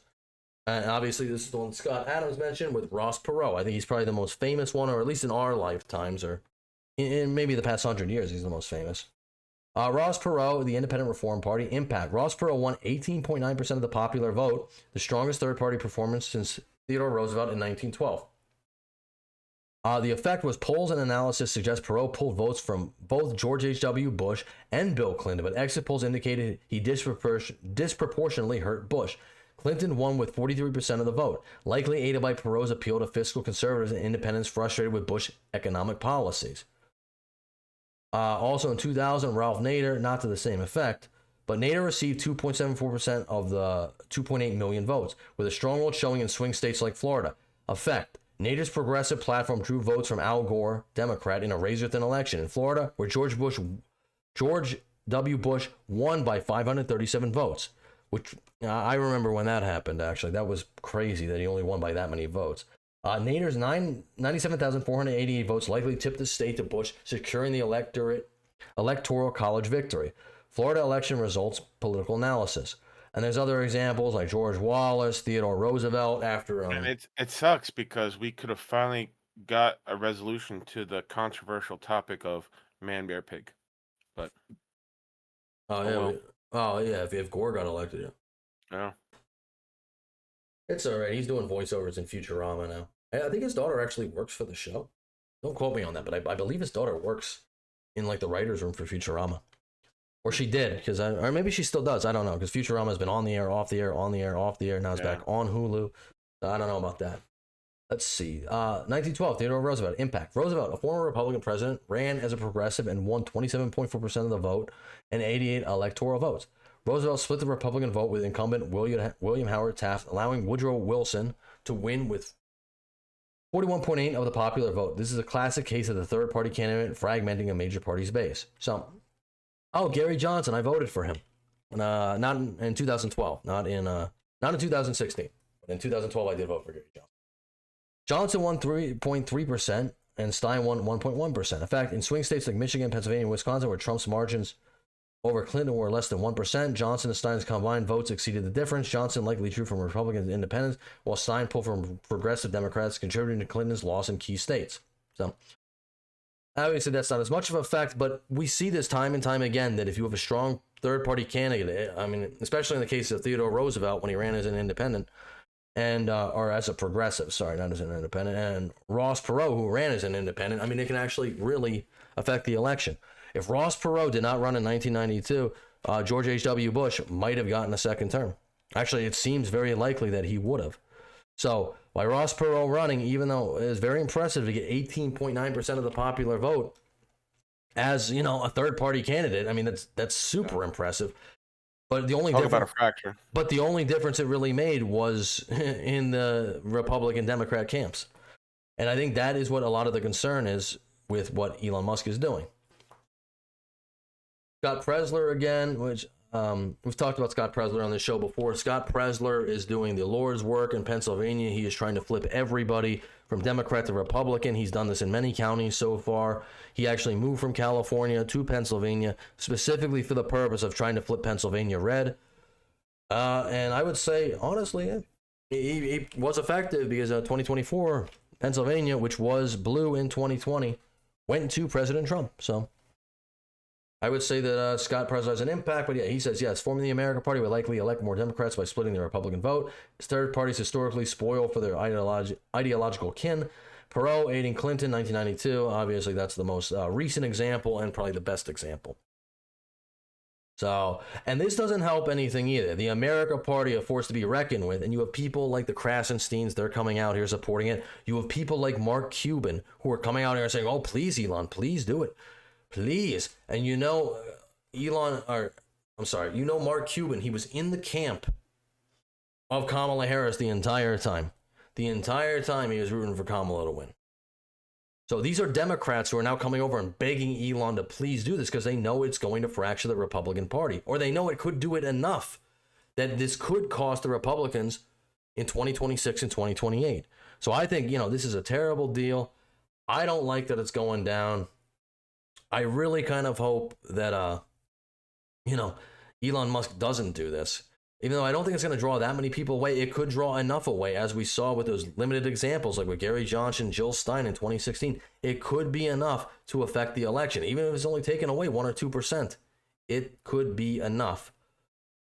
And obviously, this is the one Scott Adams mentioned with Ross Perot. I think he's probably the most famous one, or at least in our lifetimes, or in maybe the past 100 years, he's the most famous. Ross Perot, the Independent Reform Party, Impact. Ross Perot won 18.9% of the popular vote, the strongest third-party performance since Theodore Roosevelt in 1912. The effect was polls and analysis suggest Perot pulled votes from both George H.W. Bush and Bill Clinton, but exit polls indicated he disproportionately hurt Bush. Clinton won with 43% of the vote, likely aided by Perot's appeal to fiscal conservatives and independents frustrated with Bush economic policies. Also in 2000, Ralph Nader, not to the same effect, but Nader received 2.74% of the 2.8 million votes, with a stronghold showing in swing states like Florida. Effect: Nader's progressive platform drew votes from Al Gore, Democrat, in a razor-thin election. In Florida, where George W. Bush won by 537 votes, which I remember when that happened, actually. That was crazy that he only won by that many votes. Nader's 97,488 votes likely tipped the state to Bush, securing the electoral college victory. Florida election results, political analysis. And there's other examples like George Wallace, Theodore Roosevelt after... And it sucks because we could have finally got a resolution to the controversial topic of man, bear, pig. But... if Gore got elected, yeah. It's all right. He's doing voiceovers in Futurama now. I think his daughter actually works for the show. Don't quote me on that, but I believe his daughter works in like the writer's room for Futurama. Or she did, or maybe she still does. I don't know, because Futurama has been on the air, off the air, on the air, off the air. Now it's back on Hulu. I don't know about that. Let's see. 1912, Theodore Roosevelt. Impact. Roosevelt, a former Republican president, ran as a progressive and won 27.4% of the vote and 88 electoral votes. Roosevelt split the Republican vote with incumbent William Howard Taft, allowing Woodrow Wilson to win with 41.8% of the popular vote. This is a classic case of the third-party candidate fragmenting a major party's base. So, Gary Johnson, I voted for him. Not in 2012, not in 2016, but in 2012 I did vote for Gary Johnson. Johnson won 3.3% and Stein won 1.1%. In fact, in swing states like Michigan, Pennsylvania, and Wisconsin, where Trump's margins over Clinton were less than 1%, Johnson and Stein's combined votes exceeded the difference. Johnson likely drew from Republicans and independents, while Stein pulled from progressive Democrats, contributing to Clinton's loss in key states. So, obviously, that's not as much of an effect, but we see this time and time again that if you have a strong third-party candidate, I mean, especially in the case of Theodore Roosevelt when he ran as an independent, and or as a progressive, sorry, not as an independent, and Ross Perot, who ran as an independent, I mean, it can actually really affect the election. If Ross Perot did not run in 1992, George H.W. Bush might have gotten a second term. Actually, it seems very likely that he would have. So, by Ross Perot running, even though it is very impressive to get 18.9% of the popular vote as, a third-party candidate, I mean, that's super impressive. But the only about a fracture. But the only difference it really made was in the Republican Democrat camps. And I think that is what a lot of the concern is with what Elon Musk is doing. Scott Presler again, which we've talked about Scott Presler on the show before. Scott Presler is doing the Lord's work in Pennsylvania. He is trying to flip everybody from Democrat to Republican. He's done this in many counties so far. He actually moved from California to Pennsylvania specifically for the purpose of trying to flip Pennsylvania red. And I would say, honestly, he was effective because 2024, Pennsylvania, which was blue in 2020, went to President Trump. So I would say that Scott Presler has an impact, but yeah, he says, yes, forming the American Party would likely elect more Democrats by splitting the Republican vote. Third parties historically spoil for their ideological kin. Perot aiding Clinton, 1992. Obviously, that's the most recent example and probably the best example. So, and this doesn't help anything either. The America Party are forced to be reckoned with, and you have people like the Krasensteins, they're coming out here supporting it. You have people like Mark Cuban who are coming out here saying, oh, please, Elon, please do it. Please. And you know, Mark Cuban, he was in the camp of Kamala Harris the entire time. The entire time he was rooting for Kamala to win. So these are Democrats who are now coming over and begging Elon to please do this because they know it's going to fracture the Republican Party, or they know it could do it enough that this could cost the Republicans in 2026 and 2028. So I think, this is a terrible deal. I don't like that it's going down. I really kind of hope that, Elon Musk doesn't do this. Even though I don't think it's going to draw that many people away, it could draw enough away, as we saw with those limited examples, like with Gary Johnson, Jill Stein in 2016. It could be enough to affect the election, even if it's only taken away 1 or 2%. It could be enough.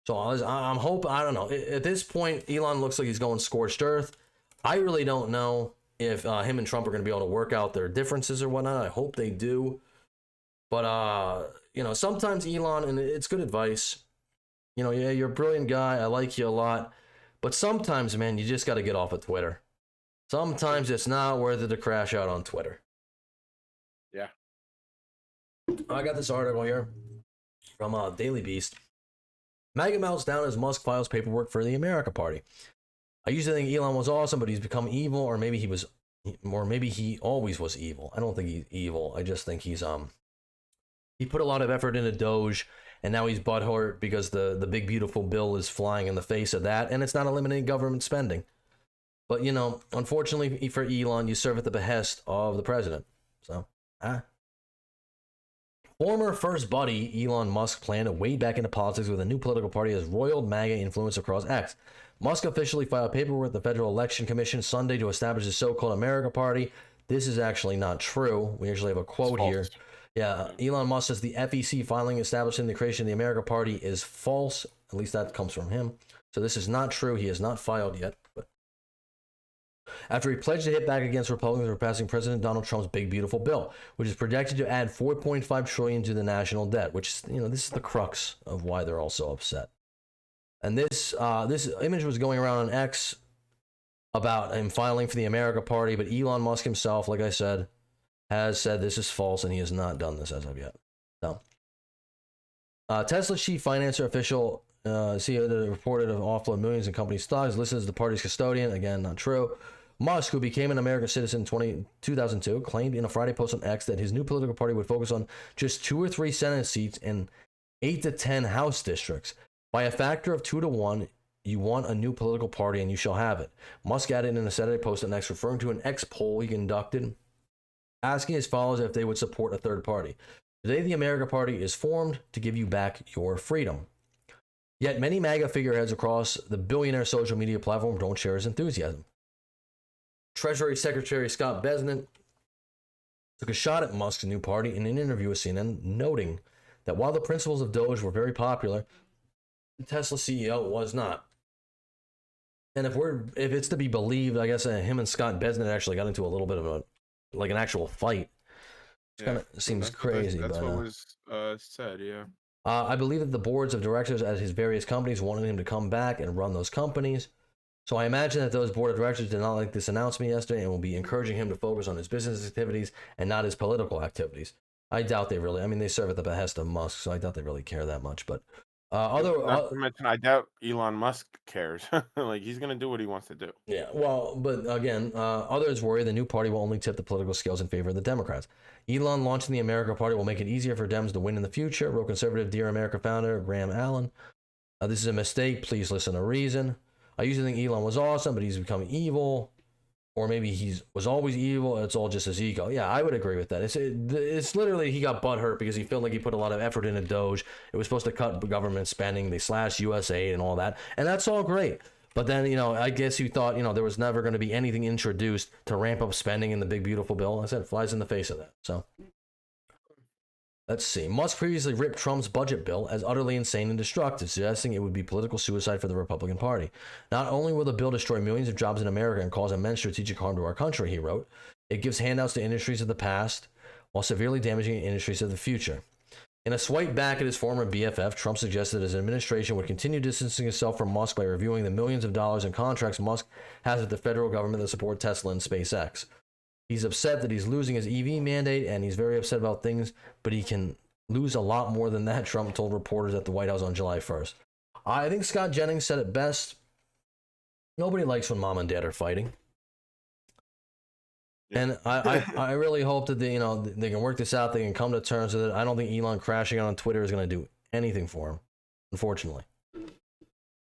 So I'm hoping, I don't know. At this point, Elon looks like he's going scorched earth. I really don't know if him and Trump are going to be able to work out their differences or whatnot. I hope they do. But, sometimes Elon, and it's good advice, yeah, you're a brilliant guy. I like you a lot. But sometimes, man, you just got to get off of Twitter. Sometimes it's not worth it to crash out on Twitter. Yeah. I got this article here from Daily Beast. MAGA melts down as Musk files paperwork for the America Party. I used to think Elon was awesome, but he's become evil, or maybe he always was evil. I don't think he's evil. I just think he's he put a lot of effort into Doge. And now he's butthurt because the big beautiful bill is flying in the face of that, and it's not eliminating government spending. But unfortunately for Elon, you serve at the behest of the president. So, Former first buddy Elon Musk planned to wade back into politics with a new political party as roiled MAGA influence across X. Musk officially filed paperwork with the Federal Election Commission Sunday to establish the so-called America Party. This is actually not true. We actually have a quote here. Yeah, Elon Musk says the FEC filing establishing the creation of the America Party is false. At least that comes from him. So this is not true. He has not filed yet. But after he pledged to hit back against Republicans for passing President Donald Trump's big beautiful bill, which is projected to add $4.5 trillion to the national debt, which this is the crux of why they're all so upset. And this image was going around on X about him filing for the America Party, but Elon Musk himself, like I said, has said this is false, and he has not done this as of yet. So, Tesla chief financier official CEO that reported of offload millions in company stocks listed as the party's custodian. Again, not true. Musk, who became an American citizen in 2002, claimed in a Friday post on X that his new political party would focus on just 2 or 3 Senate seats and 8 to 10 House districts. By a factor of 2 to 1, you want a new political party and you shall have it. Musk added in a Saturday post on X, referring to an X poll he conducted, asking his followers if they would support a third party. Today, the America Party is formed to give you back your freedom. Yet many MAGA figureheads across the billionaire social media platform don't share his enthusiasm. Treasury Secretary Scott Bessent took a shot at Musk's new party in an interview with CNN, noting that while the principles of Doge were very popular, the Tesla CEO was not. And if it's to be believed, I guess him and Scott Bessent actually got into a little bit of an actual fight. It kind of seems crazy. That's what was said, yeah. I believe that the boards of directors at his various companies wanted him to come back and run those companies. So I imagine that those board of directors did not like this announcement yesterday and will be encouraging him to focus on his business activities and not his political activities. I doubt they really, they serve at the behest of Musk, so I doubt they really care that much. But not to mention, I doubt Elon Musk cares. Like, he's going to do what he wants to do. Yeah, well, but again, others worry the new party will only tip the political scales in favor of the Democrats. Elon launching the America Party will make it easier for Dems to win in the future, wrote conservative Dear America founder Graham Allen. This is a mistake. Please listen to reason. I used to think Elon was awesome, but he's become evil. Or maybe he was always evil, and it's all just his ego. Yeah, I would agree with that. It's literally he got butthurt because he felt like he put a lot of effort into Doge. It was supposed to cut government spending. They slashed US aid and all that. And that's all great. But then, I guess you thought, there was never going to be anything introduced to ramp up spending in the big, beautiful bill. I said it flies in the face of that. So, let's see. Musk previously ripped Trump's budget bill as utterly insane and destructive, suggesting it would be political suicide for the Republican Party. Not only will the bill destroy millions of jobs in America and cause immense strategic harm to our country, he wrote, It gives handouts to industries of the past while severely damaging industries of the future. In a swipe back at his former BFF, Trump suggested his administration would continue distancing itself from Musk by reviewing the millions of dollars in contracts Musk has with the federal government that support Tesla and SpaceX. He's upset that he's losing his EV mandate, and he's very upset about things, but he can lose a lot more than that, Trump told reporters at the White House on July 1st. I think Scott Jennings said it best. Nobody likes when mom and dad are fighting. And I really hope that they can work this out. They can come to terms with it. I don't think Elon crashing out on Twitter is going to do anything for him, unfortunately.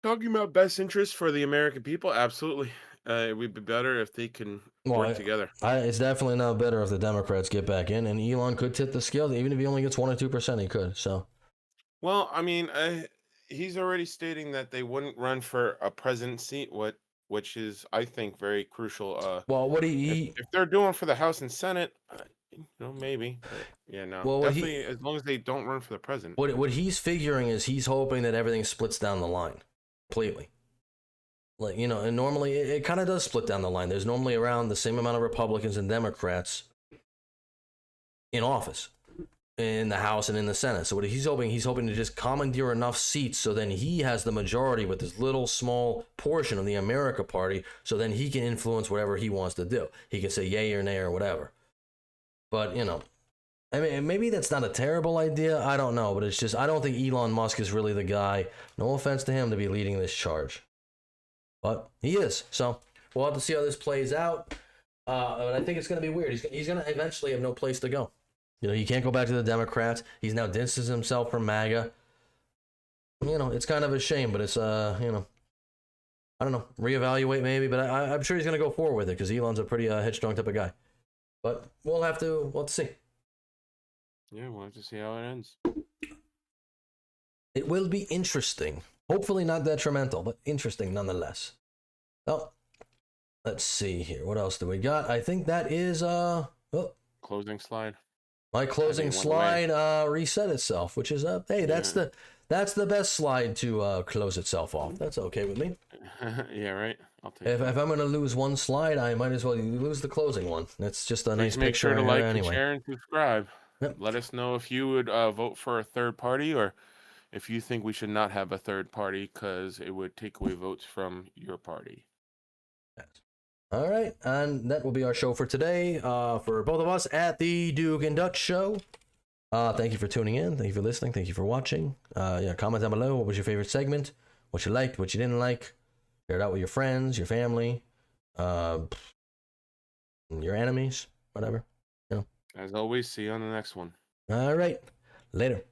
Talking about best interest for the American people, absolutely. It would be better if they can work together. It's definitely not better if the Democrats get back in, and Elon could tip the scales. Even if he only gets 1 or 2%, he could. So, well, I mean, he's already stating that they wouldn't run for a presidency, which is, I think, very crucial. Well, what if they're doing for the House and Senate, maybe. But yeah, no, well, definitely as long as they don't run for the president. What he's figuring is he's hoping that everything splits down the line completely. Like, and normally it kind of does split down the line. There's normally around the same amount of Republicans and Democrats in office, in the House and in the Senate. So what he's hoping to just commandeer enough seats so then he has the majority with this little small portion of the America Party, so then he can influence whatever he wants to do. He can say yay or nay or whatever. But, I mean, maybe that's not a terrible idea. I don't know, but it's just, I don't think Elon Musk is really the guy, no offense to him, to be leading this charge. But he is. So we'll have to see how this plays out. But I think it's going to be weird. He's going to eventually have no place to go. He can't go back to the Democrats. He's now distanced himself from MAGA. It's kind of a shame, but it's, I don't know, reevaluate maybe. But I'm sure he's going to go forward with it because Elon's a pretty headstrong type of guy. But we'll have to see. Yeah, we'll have to see how it ends. It will be interesting. Hopefully not detrimental, but interesting nonetheless. Oh, let's see here. What else do we got? I think that is closing slide. My closing slide reset itself, which is hey, that's the best slide to close itself off. That's okay with me. Yeah, right. I'll take if I'm gonna lose one slide, I might as well lose the closing one. That's just a nice picture. Make sure to like, anyway. share, and subscribe. Yep. Let us know if you would vote for a third party or if you think we should not have a third party because it would take away votes from your party. Yes. All right, and that will be our show for today. For both of us at the Duke and Dutch Show. Thank you for tuning in. Thank you for listening. Thank you for watching. Comment down below. What was your favorite segment? What you liked? What you didn't like? Share it out with your friends, your family, your enemies, whatever. As always, see you on the next one. All right, later.